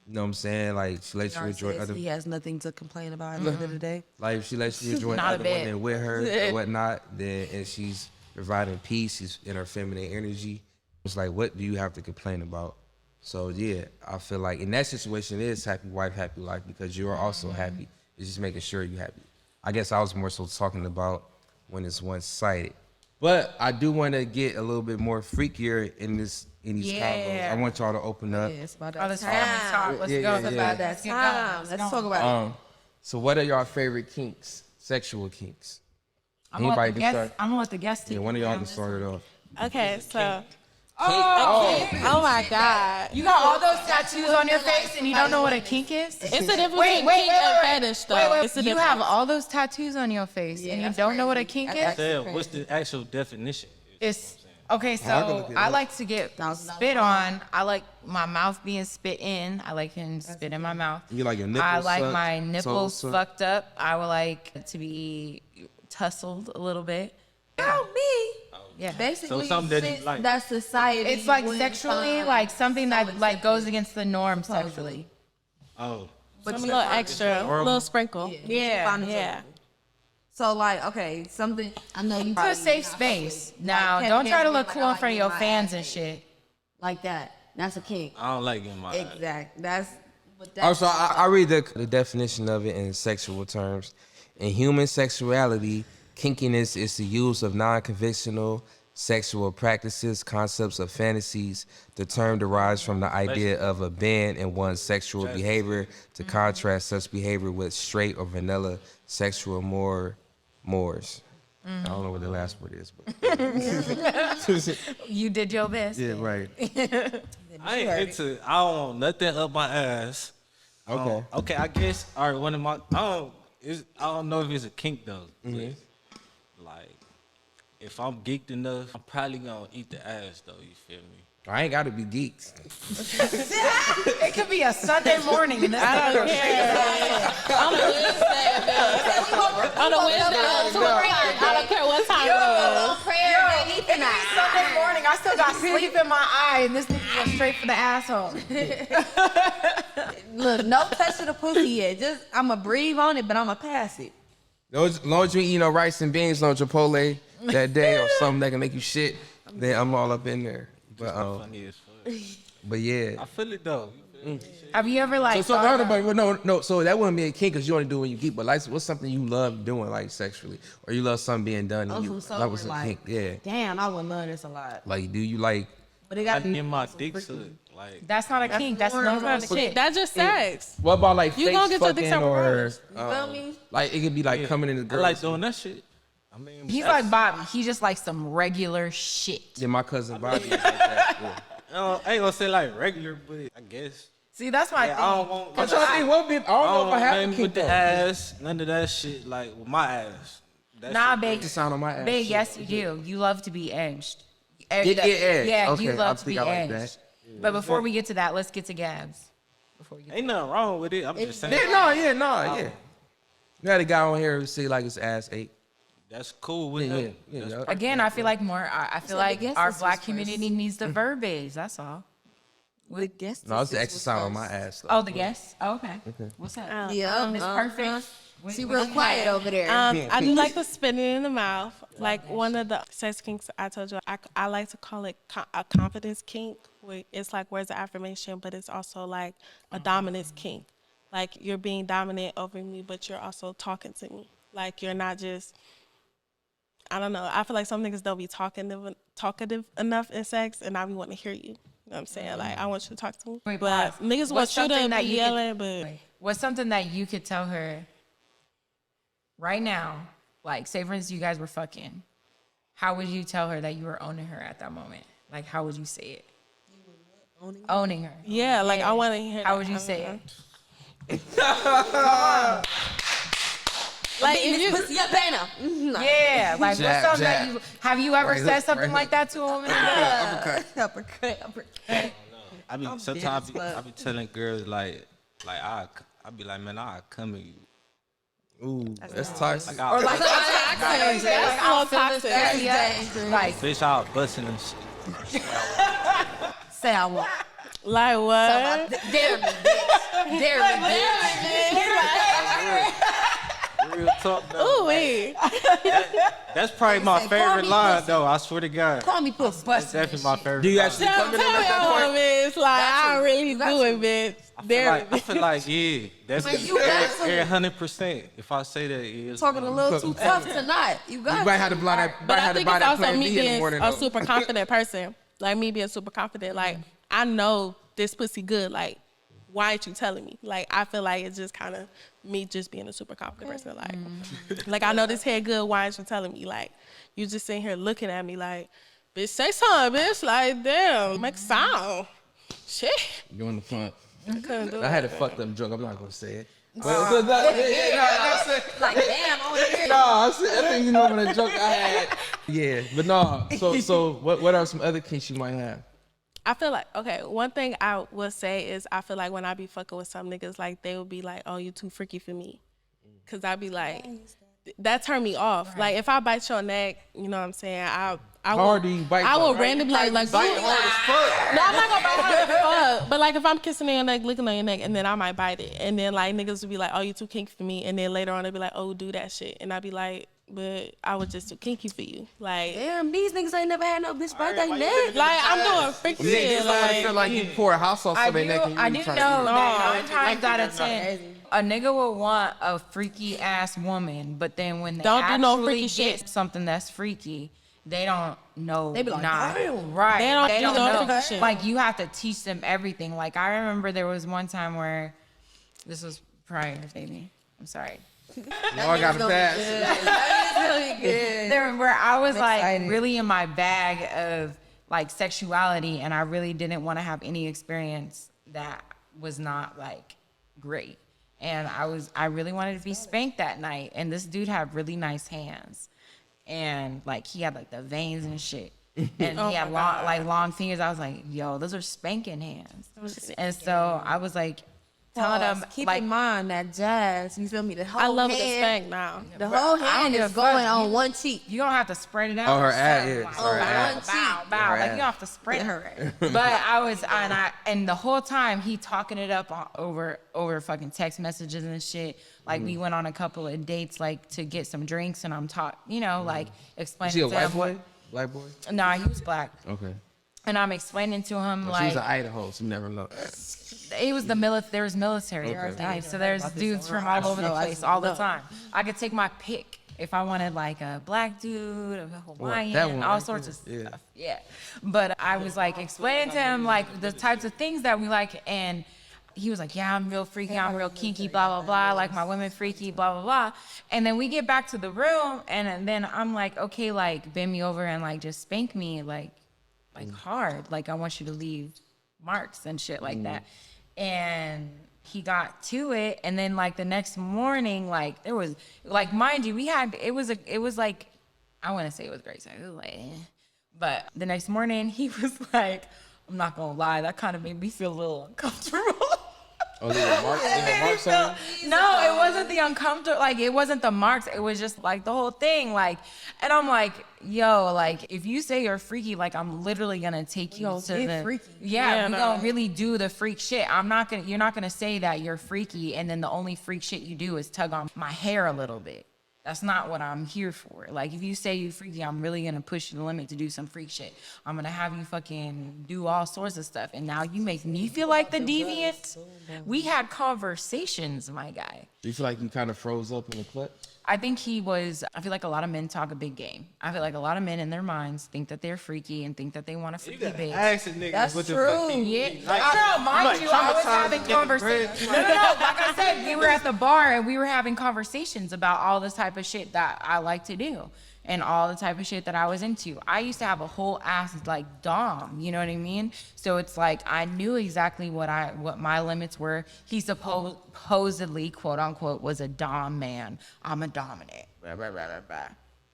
you know what I'm saying? Like she lets you enjoy Narcissist, other, he has nothing to complain about at the end of the day. like if she lets you enjoy Not a other bit. women with her or whatnot, then and she's providing peace, she's in her feminine energy. It's like, what do you have to complain about? So yeah, I feel like in that situation it is happy wife, happy life because you are also happy. It's just making sure you're happy. I guess I was more so talking about when it's one-sided. But I do want to get a little bit more freakier in these combos. I want y'all to open up. Yeah, it's about Oh, that this time. family talk. Let's Yeah, go. yeah, Let's yeah. go. Let's get Time. going. Let's talk about it. So what are y'all favorite kinks? Sexual kinks. I'm gonna let the can guests. start? I'm gonna let the guests. Yeah, one of y'all can start it off. Okay, so Oh, my God. you got all those tattoos on your face and you don't know what a kink is? It's a difference between kink and fetish though. It's a You difference. have all those tattoos on your face and you don't know what a kink is? Yeah, what's the actual definition? It's okay. I can So look it I up. like to get spit on. I like my mouth being spit in. I like him spit in my mouth. You like your nipples I like sucked, my nipples sucked? fucked up. I would like to be tussled a little bit. Oh, me. Yeah. Basically, something that you shit like. that society. It's like wouldn't sexually, find like something that so like goes accepted. against the norm sexually. Oh, Some little extra, a little sprinkle. Yeah. So like, okay, something I know you. It's a safe space. Now, Like, don't try to look like, cool I in like front of your my fans ass and shit. like that. That's a kink. I don't like getting my Exact. That's. But Also, I read the definition of it in sexual terms. In human sexuality, kinkiness is the use of non-conventional sexual practices, concepts, or fantasies. The term derives from the idea of a bend in one's sexual behavior to contrast such behavior with straight or vanilla sexual mores. I don't know what the last word is, but You did your best. yeah, right. I ain't into. I don't want nothing up my ass. Okay. Okay, I guess. All right, one of my. I don't know if it's a kink though. Mm-hmm. Like, if I'm geeked enough, I'm probably gonna eat the ass though. You feel me? I ain't got to be geeks. It could be a Sunday morning and this I don't care. On a Wednesday, on a Wednesday, I don't care what time it is. prayer day tonight. Sunday morning, I still got sleep in my eye and this nigga went straight for the asshole. Look, no touch of the pussy yet. Just I'ma breathe on it, but I'ma pass it. As long as you eat no rice and beans, no Chipotle that day or something that can make you shit, then I'm all up in there. Funny as fuck. But yeah. I feel it though. Have you ever like So thought no, about- but no. So that wouldn't be a kink because you only do it when you geek. But like, what's something you love doing like sexually, or you love something being done? And you, So that was a like, kink. Yeah. Damn, I would love this a lot. Like, do you like? But it I got to get be my dick sucked. Like, That's not a kink. That's not a shit. That's just sex. What about like You face gonna get your dick fucking sucked or regardless. Feel me? like it could be like coming in the I girls. like doing that shit. I mean, He's like Bobby. He just likes some regular shit. Yeah, my cousin Bobby is like that. Yeah. I ain't gonna say like regular, but I guess. See, that's my Yeah, thing. I don't want. I'm trying to think. What be? I don't know if I have a nothing kink with the though. ass, none of that shit. Like with my ass. That Nah, shit, big. The sound on my ass. Big, shit. yes, you do. You love to be edged. Get edged. Yeah, Okay, you I love to think be I like edged. that. But before we get to that, let's get to Gabs. Before we get Ain't nothing wrong with it. I'm just saying. Yeah. You had a guy on here who say like his ass ate. That's cool with Yeah, that. yeah, That's yeah. Again, I feel like more. I feel like guest our list black was community needs the verbiage. That's all. the guest. No, it's the was exercise on first. my ass. Though. Oh, the guests. Oh, okay. What's up? Yeah, It's perfect. She real quiet over there. I do like the spitting in the mouth. Like one of the sex kinks I told you, I like to call it a confidence kink. Where it's like words of affirmation, but it's also like a dominance kink. Like you're being dominant over me, but you're also talking to me. Like you're not just. I don't know. I feel like some niggas don't be talkative enough in sex, and I be wanting to hear you. You know what I'm saying? Like I want you to talk to me, Wait, but pause. niggas What's want you to something that be you could- yelling. But What's something that you could tell her right now? Like, say for instance, you guys were fucking. How would you tell her that you were owning her at that moment? Like, how would you say it? Owning her. yeah, like I want to hear. How that. would you say it? Like if you, Pussy up, Anna. Yeah, like what's Jab, something jab. that you have you ever Right said hook, something right like hook. that to a woman? Uppercut. I be sometimes I be telling girls like I be like, man, I come at you. Ooh, that's toxic. Like, Or like that's a little toxic. like bitch, I was busting and shit. Say I want. Like what? Dare me, bitch. Dare me, bitch. real talk though. Ooh, wait. That's probably my Say, call favorite me line pussy. though. I swear to God. Call me pussy. That's definitely my favorite. Do you line. actually Tell come in me at that how point? bitch. Like, I to. really You got do it, bitch. I feel like yeah, that's Like, you got to. 100%. If I say that, it's Talking a little too tough tonight. You got You might have to buy that. But Might I have to think buy it's that also plan me B in the being morning. a though. super confident person. Like me being super confident. Like I know this pussy good. Like why ain't you telling me? Like I feel like it's just kind of me just being a super confident person. Like I know this head good. Why ain't you telling me? Like you just sitting here looking at me like, bitch, say something, bitch. Like damn, make a sound. Shit. You in the front. I couldn't do I it. had a fucked up joke. I'm not gonna say it. But, like, damn, I want to hear no, I think you know what a joke I had. Yeah, but no. So what are some other kinks you might have? I feel like, okay, one thing I will say is I feel like when I be fucking with some niggas, like, they will be like, oh, you too freaky for me. Because I be like, that turned me off. Right. Like, if I bite your neck, you know what I'm saying, I How will, hard do you bite? I will though? randomly, like Bite hard as fuck. no, I'm not gonna bite hard as fuck. But, like, if I'm kissing on your neck, licking on your neck, and then I might bite it. And then, like, niggas will be like, oh, you too kinky for me. And then later on, they'll be like, oh, do that shit. And I'll be like, but I was just too kinky for you. Like, damn, these niggas ain't never had no bitch bite their neck. like I'm doing freaky shit. Niggas don't want to feel like you pour a house sauce I on their do, neck and you I really do trying know to that 9 times out of 10, a nigga will want a freaky ass woman, but then when they Don't do no actually freaky get shit. something that's freaky, they don't know. They be like, damn. right? They don't do no freaky shit. Like you have to teach them everything. Like I remember there was one time where this was prior, baby. I'm sorry. Oh, I got a pass. There where I was like excited. really in my bag of like sexuality, and I really didn't want to have any experience that was not like great. And I really wanted to be spanked that night. And this dude had really nice hands, and like he had like the veins and shit, and he had long fingers. I was like, yo, those are spanking hands. And so I was like telling him Keep like, in mind that jazz, you feel me? The whole I love a good hand, spank now. the whole hand give is a going fuck. on one cheek. you don't have to spread it out. Oh, her or ass, something. yeah. Like, Her ass. bow, bow. Her Like ass. you don't have to spread it. But I was, and the whole time he talking it up over fucking text messages and shit. Like we went on a couple of dates, like to get some drinks, and I'm like explaining Is he a to white him. boy? Black boy? Nah, he was black, Okay. and I'm explaining to him She like was an Idaho, so you never know. it was the military. There was military, right? So there's dudes from all over the place all the time. I could take my pick if I wanted like a black dude, a Hawaiian, that one all right sorts of there, yeah. stuff. Yeah. But I was like explaining to him like the types of things that we like, and he was like, yeah, I'm real freaky, I'm real kinky, blah, blah, blah, like my women freaky, blah, blah, blah. And then we get back to the room, and then I'm like, okay, like bend me over and like just spank me like hard. Like I want you to leave marks and shit like that. And he got to it, and then like the next morning, like there was like, mind you, it was like, I want to say it was great sex. It was like, but the next morning he was like, I'm not gonna lie, that kind of made me feel a little uncomfortable. Oh, there's a mark on it? No, it wasn't the uncomfortable, like it wasn't the marks, it was just like the whole thing, like, and I'm like, yo, like if you say you're freaky, like I'm literally gonna take you to get the freaky. Yeah, we gonna really do the freak shit. You're not gonna say that you're freaky and then the only freak shit you do is tug on my hair a little bit. That's not what I'm here for. Like, if you say you freaky, I'm really gonna push you to the limit to do some freak shit. I'm gonna have you fucking do all sorts of stuff. And now you make me feel like the deviant. We had conversations, my guy. Do you feel like you kind of froze up in the clutch? I feel like a lot of men talk a big game. I feel like a lot of men in their minds think that they're freaky and think that they want a freaky bitch. Ask a nigga That's what the true. fuck he Yeah, need. I know, mind you, I was having traumatized to get conversations. the No, like I said, we were at the bar and we were having conversations about all this type of shit that I like to do and all the type of shit that I was into. I used to have a whole ass like dom, you know what I mean? So it's like I knew exactly what my limits were. He supposedly, quote unquote, was a dom man. I'm a dominant. Blah, blah, blah, blah, blah.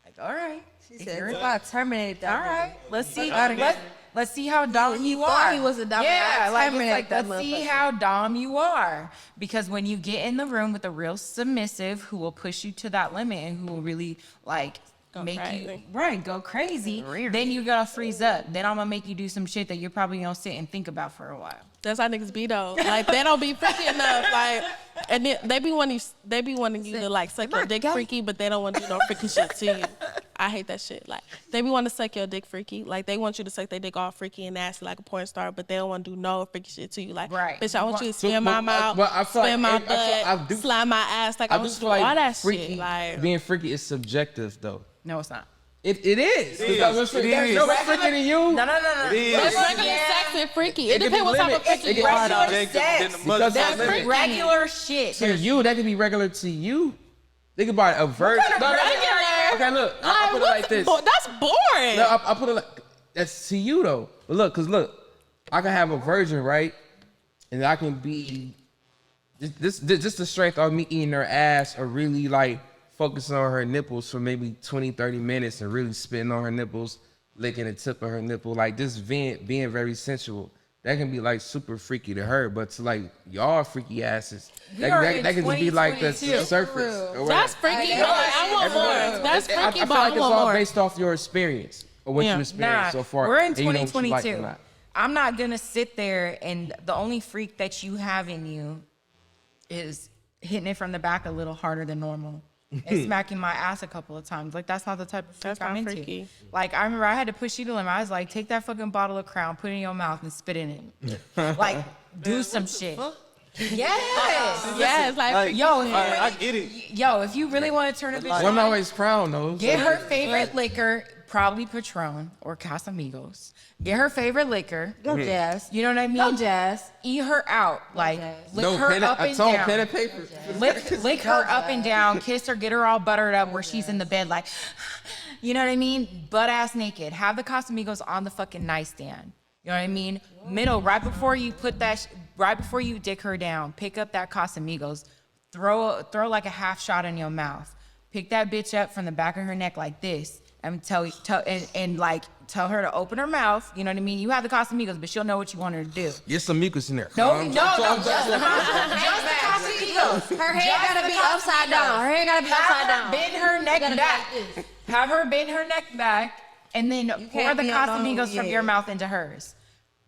Like, all right. She said, it's about to terminate that. All right, let's see. Outta Let's see how dominant you thought are. he was a dominant. Yeah, I like, it's terminate like that let's see motherfucker. how dom you are. Because when you get in the room with a real submissive who will push you to that limit and who will really like Go make crazy. you go crazy. Then you gotta freeze up. Then I'm gonna make you do some shit that you're probably gonna sit and think about for a while. That's how niggas be though. Like they don't be freaky enough. Like, and then they be wanting you to like suck your dick freaky, but they don't want to do no freaky shit to you. I hate that shit. Like they be want to suck your dick freaky. Like they want you to suck their dick all freaky and nasty like a porn star, but they don't want to do no freaky shit to you. Like, bitch, I want you to spin my mouth, spin my butt, slime my ass. Like I want you to do all that shit. Like being freaky is subjective though. No, it's not. It is. It There's no freaky than you. No. it's regular sex and freaky. It depends what type of freaky you are though. Because That's regular shit. to you, that could be regular to you. Think about a virgin. Okay, look. I'll put it like this. That's boring. No, I'll put it like that's to you though. But look, I can have a virgin, right? And I can be just the strength of me eating her ass or really like focusing on her nipples for maybe 20, 30 minutes and really spitting on her nipples, licking the tip of her nipple, like just being very sensual. That can be like super freaky to her, but to like y'all freaky asses, that can just be like the surface. That's freaky. I want more. That's freaky, I feel but like I it's want all more. based off your experience or what you experienced so far. We're in and you know what you like 2022. or not. I'm not gonna sit there and the only freak that you have in you is hitting it from the back a little harder than normal and smacking my ass a couple of times. Like that's not the type of freak That's I'm not into. freaky. Like I remember I had to push you to limit. I was like, take that fucking bottle of Crown, put it in your mouth and spit in it. Like do some shit. Yes. Yes, like Yo, I get it. yo, if you really want to turn a bitch One on, always Crown though. get her favorite liquor, probably Patron or Casamigos. Get her favorite liquor. Go Jazz. You know what I mean? Go Jazz. Eat her out. Like, Jazz. lick her up and pen down. and paper. Lick her up and down. Kiss her. Get her all buttered up where she's in the bed. Like, you know what I mean? Butt ass naked. Have the Casamigos on the fucking nightstand. You know what I mean? Middle, right before you put that, right before you dick her down, pick up that Casamigos. Throw like a half shot in your mouth. Pick that bitch up from the back of her neck like this. And tell her to open her mouth. You know what I mean? You have the Casamigos, but she'll know what you want her to do. Get some mucus in there. No, just the Casamigos. Her head gotta be upside down. Her head gotta be upside down. Bend her neck back. Have her bend her neck back, and then pour can't the be on Casamigos from yeah. your mouth into hers.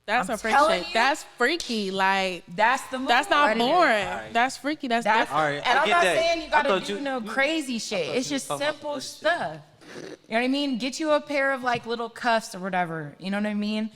that's I'm a freak telling shit. you. That's freaky. Like That's the move. that's not right there. boring. That's freaky. That's That's, different. All right, and I I'm get not that. saying you I gotta thought do you- no crazy shit. It's just talking about simple other shit. stuff. You know what I mean? Get you a pair of like little cuffs or whatever. You know what I mean?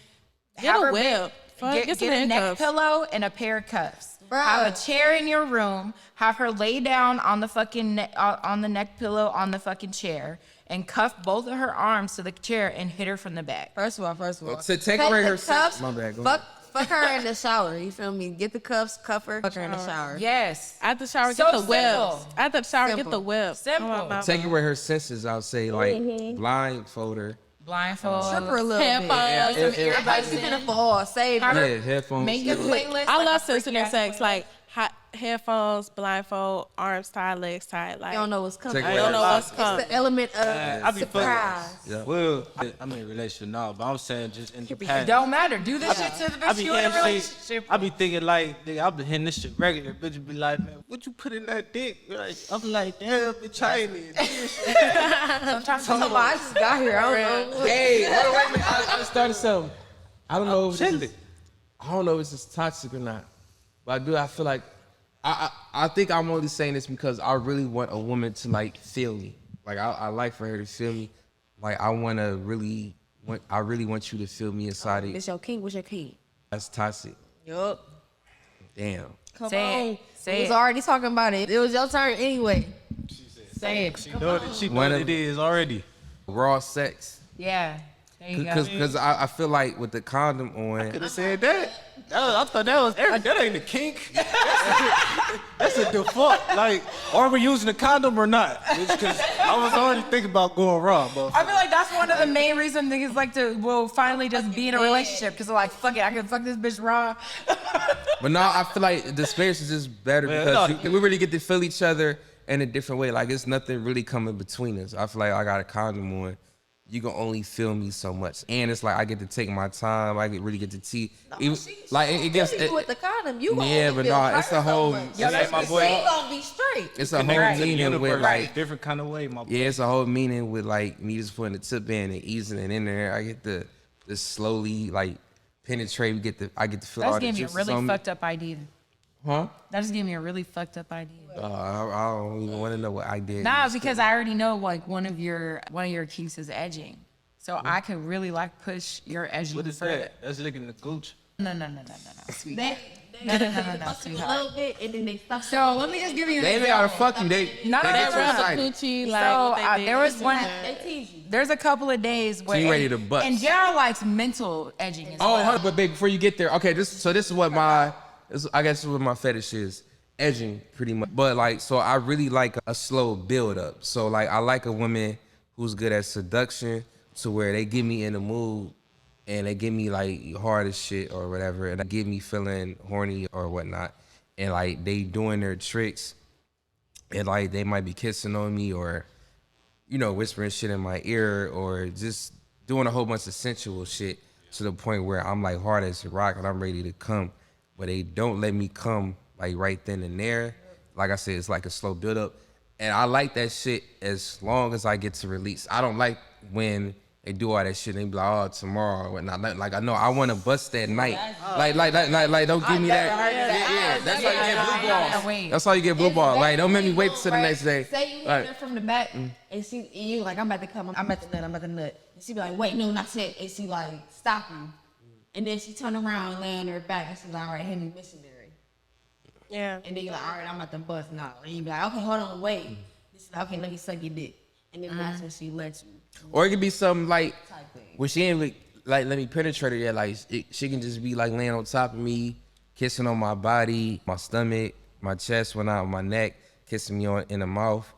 Get Have a her whip. Fuck, Get some a neck handcuffs. pillow and a pair of cuffs. Bruh. Have a chair in your room. Have her lay down on the fucking on the neck pillow on the fucking chair and cuff both of her arms to the chair and hit her from the back. First of all. To take away her cuffs. My bad. Go ahead. Fuck her in the shower. You feel me? Get the cuffs, cuff her, fuck her in the shower. Yes. At the shower, So get the whip. simple. At the shower, get Simple. the whip. Simple. Oh, my Take God. away her senses. I'll say like blindfold her. Blindfold. Trip her a little Headphones. bit. Some earbuds You in. finna fall. Save her. Yeah, headphones. Make a playlist. I like love a freaky sensitive ass sex, playlist. like hot headphones, blindfold, arms tied, legs tied. Like You don't know what's coming. Take I away don't her know what's It's coming. the element I of be surprise. Yeah. Well, I'm in a relationship now, but I'm saying just in the past. It don't matter. Do this shit to the I bitch be you in a hearing relationship. I be thinking like, nigga, I be hitting this shit regular. Bitch be like, man, what you put in that dick? Like, I'm like, damn, bitch, I ain't in this. Sometimes I just got here. I don't know. Hey, wait a minute. I just started something. I don't know if chilling. this is, I don't know if it's just toxic or not, but I feel like I think I'm only saying this because I really want a woman to like feel me. Like I like for her to feel me. Like I really want you to feel me inside of you. It's your king. What's your key? That's toxic. Yup. Damn. Come Say on. it. Say We was it. already talking about it. It was your turn anyway. Say it. She know One what of- it is already. Raw sex. Yeah. There you go. Because I feel like with the condom on, Could have said that. I thought that ain't a kink. That's a default. Like, are we using a condom or not? Because I was already thinking about going raw, but I feel like that's one of the main reasons niggas like to finally just be in a relationship because they're like, fuck it, I can fuck this bitch raw. but now I feel like the experience is just better Man, because no. we really get to feel each other in a different way. Like it's nothing really coming between us. I feel like I got a condom on. you can only feel me so much. And it's like I get to take my time. I really get to see. Even, like it gets with the condom, you gonna yeah, only but feel no, her it's a so whole. much. Yeah, that's my boy. She gonna be straight. It's a whole Connected to the meaning with universe, like. different kind of way, my boy. Yeah, it's a whole meaning with like me just putting the tip in and easing it in there. I get to slowly like penetrate. I get to feel all That's the giving me a juices really on me. fucked up idea. Huh? That just gave me a really fucked up idea. I don't even want to know what I did. Nah, because I already know like one of your keys is edging, so I could really like push your edging. What is further. that? That's licking the gooch. No, sweet. They No, a sweetheart. little bit and then they stop. So let me just give you an They ain't example. gotta fuck you. They No, they no, get no, you no. excited. Coochie, So like, what they there did. was one. They tease you. There's a couple of days where you ready to bust. And Jared likes mental edging. As Oh, well. but babe, before you get there, okay, this is what I guess this is what my fetish is. Edging, pretty much. But like, so I really like a slow build up. So like, I like a woman who's good at seduction to where they get me in the mood and they get me like hard as shit or whatever, and they get me feeling horny or whatnot. And like, they doing their tricks and like, they might be kissing on me or, you know, whispering shit in my ear or just doing a whole bunch of sensual shit to the point where I'm like hard as a rock and I'm ready to come, but they don't let me come like right then and there. Like I said, it's like a slow build up. And I like that shit as long as I get to release. I don't like when they do all that shit and they be like, oh, tomorrow or whatnot. Like I know I want to bust that night. Like don't give me that. Yeah, that's how you get blue balls. Wait. That's how you get blue balls. Like don't make me wait till the next day. Say you hit Like, her from the back and you like, I'm about to come. I'm about to nut. And she be like, wait, no, not yet. And she like, stop you. And then she turn around and lay on her back and she's like, all right, hit me missionary. Yeah. And then you're like, all right, I'm about to bust now. And you be like, okay, hold on, wait. She's like, okay, let me suck your dick. And then that's when she lets you. or it could be something like Type thing. when she ain't like let me penetrate her yet. Like she can just be like laying on top of me, kissing on my body, my stomach, my chest, my neck, kissing me in the mouth,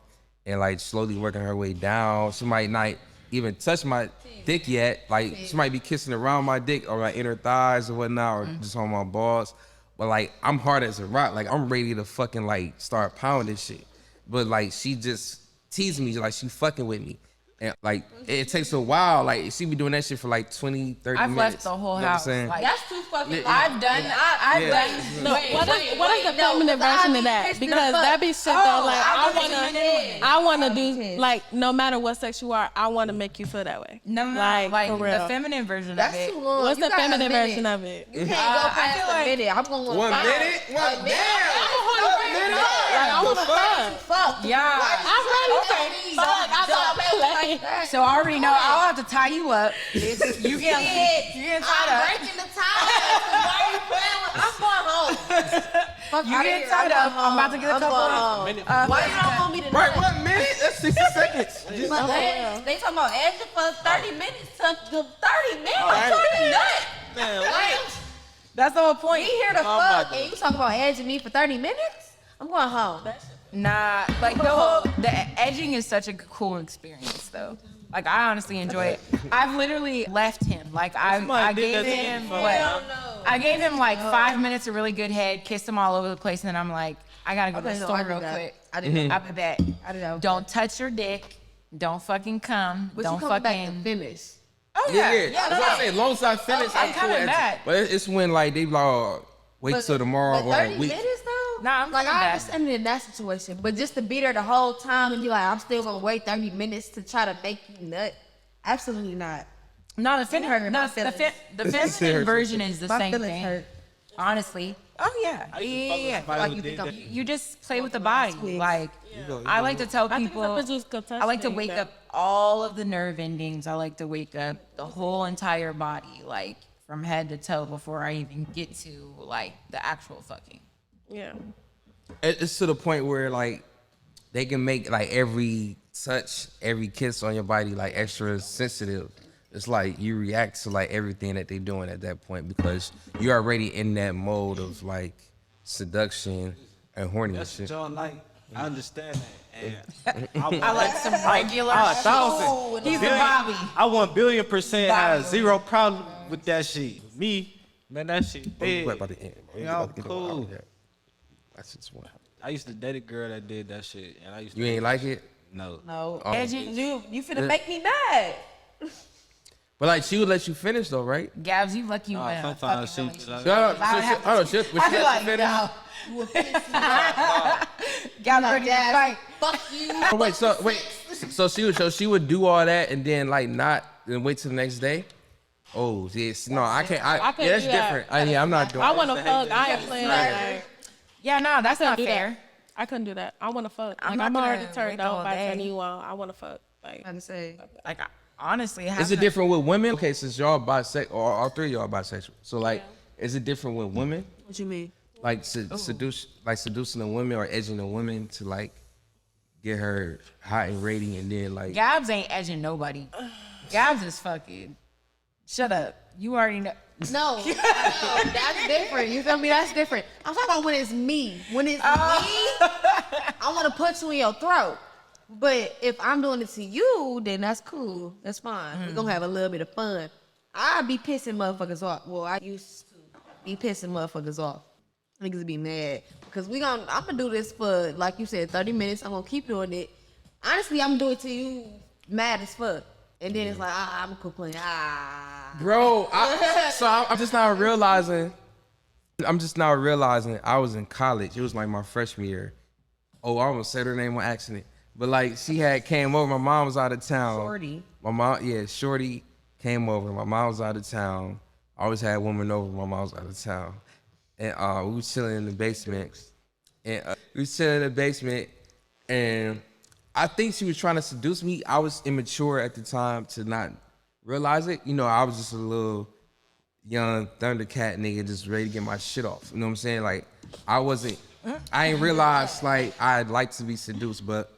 and like slowly working her way down. She might not even touch my dick yet. Like she might be kissing around my dick or my inner thighs or whatnot, or just on my balls. But like I'm hard as a rock. Like I'm ready to fucking like start pounding shit. But like she just teasing me, like she fucking with me. And like it takes a while. Like she be doing that shit for like 20, 30 I've minutes. left the whole You know what I'm house. saying? Like, That's too fucking I've done. I've done. No, what is the feminine version of that? Because that be shit though. Like I wanna do like no matter what sex you are, I wanna make you feel that way. No, like, like for the real. feminine version That's of it. too long. What's You the gotta feminine admit version it. of it? You can't go past a minute. I'm going 1 minute? What? Damn! I wanna fuck. Fuck. Yeah. I'm ready. So I already know I'll have to tie you up. You get you get tied I'm up. breaking the tie. Why are you playing with? I'm going home. Fuck You outta get here. tied I'm up. going I'm about to get a home. couple I'm going home. Why you don't want me to Right, nut? 1 minute? That's 60 seconds. They talking about edging for 30 minutes. 30 minutes. I'm trying to nut. Man, Like, That's the whole we point. here to about fuck, and you talking about edging me for 30 minutes? I'm going home. Nah, like the edging is such a cool experience though. Like I honestly enjoy it. I've literally left him. Like I gave him what? I gave him like 5 minutes of really good head, kissed him all over the place, and then I'm like, I gotta go to the Okay, so store I did real that. quick. I did that. I did that. I did that. Don't touch your dick. Don't fucking come. But don't you coming back to fucking. finish. Oh Yeah. yeah. That's what I'm saying. As long as I finish, I'm I'm cool. coming at back. it. But it's when like they be like, oh, wait till tomorrow But or 30 a week. minutes though? Nah, I'm like coming I back. understand in that situation, but just to be there the whole time and be like, I'm still gonna wait 30 minutes to try to make you nut. Absolutely not. No, the hurting feminine, my no, feelings. the feminine version is the My same feelings thing. hurt. Honestly. Oh yeah. Yeah. Like you think I'm You just play with the body. Like I like to tell people. I like to wake up all of the nerve endings. I like to wake up the whole entire body, like from head to toe, before I even get to like the actual fucking. Yeah. It's to the point where like they can make like every touch, every kiss on your body like extra sensitive. It's like you react to like everything that they're doing at that point because you're already in that mode of like seduction and horniness. that's what shit. y'all like. I understand that. And I like some regular. 1,000. He's the Bobby. I 1,000,000,000% have zero problem with that shit. Me, man, that shit big. Right by the end, bro. You Yeah, about to get cool. out of there. That's just one. I used to date a girl that did that shit, and I used to. You ain't like it? No. no. Oh. Edging, you finna make me mad. But like she would let you finish though, right? Gabs, you lucky you in a sometimes fucking she relationship. be like, I don't know. She I let feel you like, finish. no. Gabs ready to fight. Fuck you. Oh, so she would do all that and then like not and wait till the next day. Oh yes, no, I can't. I couldn't Yeah, that's do that. different. I'm not doing. I want to fuck. I ain't playing that. Yeah, no, that's not do fair. that. I couldn't do that. I want to fuck. I'm Like, not I'm already gonna turned wait the whole on by day. turning you on. I want to fuck. Like, I'm say. Like, honestly, Is it different with women? Okay, since y'all bisexual, or all three of y'all bisexual. So like, is it different with women? What you mean? Like seducing a woman or edging a woman to like get her hot and ready, and then like. Gabs ain't edging nobody. Gabs is fucking. Shut up. You already know. No, that's different. You feel me? That's different. I'm talking about when it's me. When it's me, I want to put you in your throat. But if I'm doing it to you, then that's cool. That's fine. We're gonna have a little bit of fun. I be pissing motherfuckers off. Well, I used to be pissing motherfuckers off. Niggas be mad because I'm gonna do this for, like you said, 30 minutes. I'm gonna keep doing it. Honestly, I'm gonna do it to you mad as fuck. And then it's like, I'm complaining. Bro, I'm just now realizing. I was in college. It was like my freshman year. Oh, I almost said her name on accident. But like she had came over. My mom was out of town. Shorty. My mom, Shorty came over. My mom was out of town. I always had women over. My mom was out of town. And we was chilling in the basement. And I think she was trying to seduce me. I was immature at the time to not realize it. You know, I was just a little young Thundercat nigga just ready to get my shit off. You know what I'm saying? Like, I ain't realized like I'd like to be seduced, but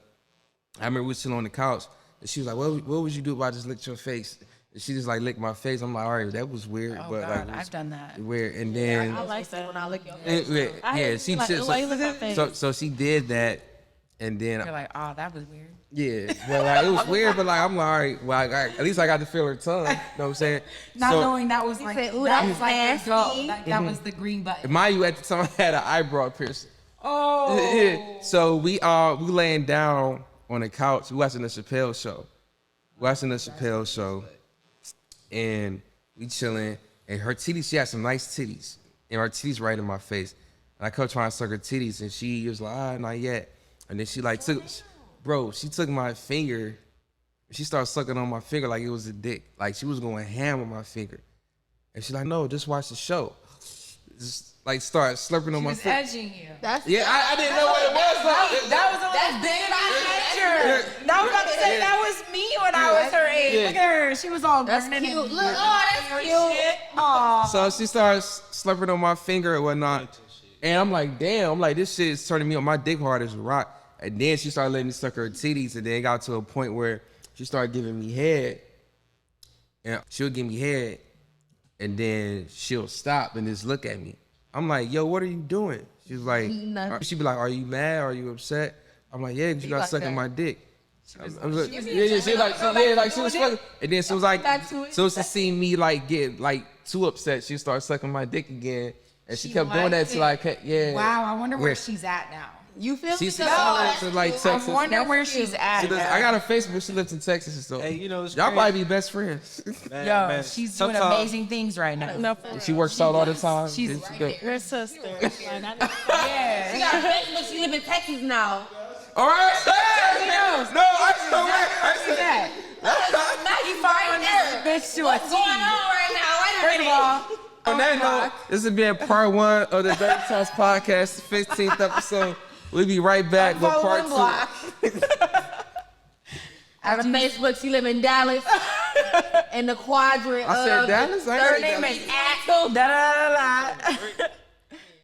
I remember we was sitting on the couch and she was like, what would you do if I just licked your face? And she just like licked my face. I'm like, all right, that was weird. Oh, but God, like, I've done that. Weird. And then, I like that when I look at you. she like, just, why you look at my face? so she did that. And then, You're like, oh, that was weird. yeah, well, like, it was weird, but like, I'm like, all right, well, at least I got to feel her tongue. You know what I'm saying? Not So, knowing that was like, said, ooh, that that was like nasty. the go. Like, that was the green button. mind you, at the time, I had an eyebrow piercing. Oh. So we laying down on the couch, we watching the Chappelle show. And we chilling, and her titties, she had some nice titties, and her titties right in my face. And I kept trying to suck her titties, and she was like, not yet. And then she like she took my finger, she started sucking on my finger like it was a dick. Like she was going ham on my finger. And she's like, no, just watch the show. Just like start slurping on my finger. Edging you. That's I didn't know what it was. That was a little big nature. I was about to say that was me when I was her age. Yeah. Look at her. She was all That's burning cute. and Look, that's cute. Aw. So she starts slurping on my finger and whatnot. And I'm like, damn, I'm like, this shit is turning me on. My dick hard as a rock. And then she started letting me suck her titties, and then it got to a point where she started giving me head. And she'll give me head, and then she'll stop and just look at me. I'm like, yo, what are you doing? She's like, Nothing. she'd be like, are you mad? Are you upset? I'm like, yeah, because you got like sucking that. my dick. I'm like, she was fucking. And then so she seen me like get like too upset, she started sucking my dick again, and she kept doing that till I kept, Wow, I wonder where Yeah. she's at now. You feel me? She's So, like I Texas. wonder where she's at. She lives, now. I got a Facebook. She lives in Texas, so Hey, you know, it's y'all crazy. might be best friends. Man, Yo, man, she's doing sometimes- amazing things right now. No, for real. She works out all the time. She's It's right good. Your sister. Like, she got a Facebook. She live in Texas now. All right. No, I that. Now you find Bitch to a What's T. going on right now? Wait a First of minute. all, On that note, this has been part 1 of the Dirty Talks podcast, 15th episode. We'll be right back with part 2. Out of Facebook, she live in Dallas. In the quadrant I said of Dallas? I ain't Her say name Dallas. is Axel. da da da da.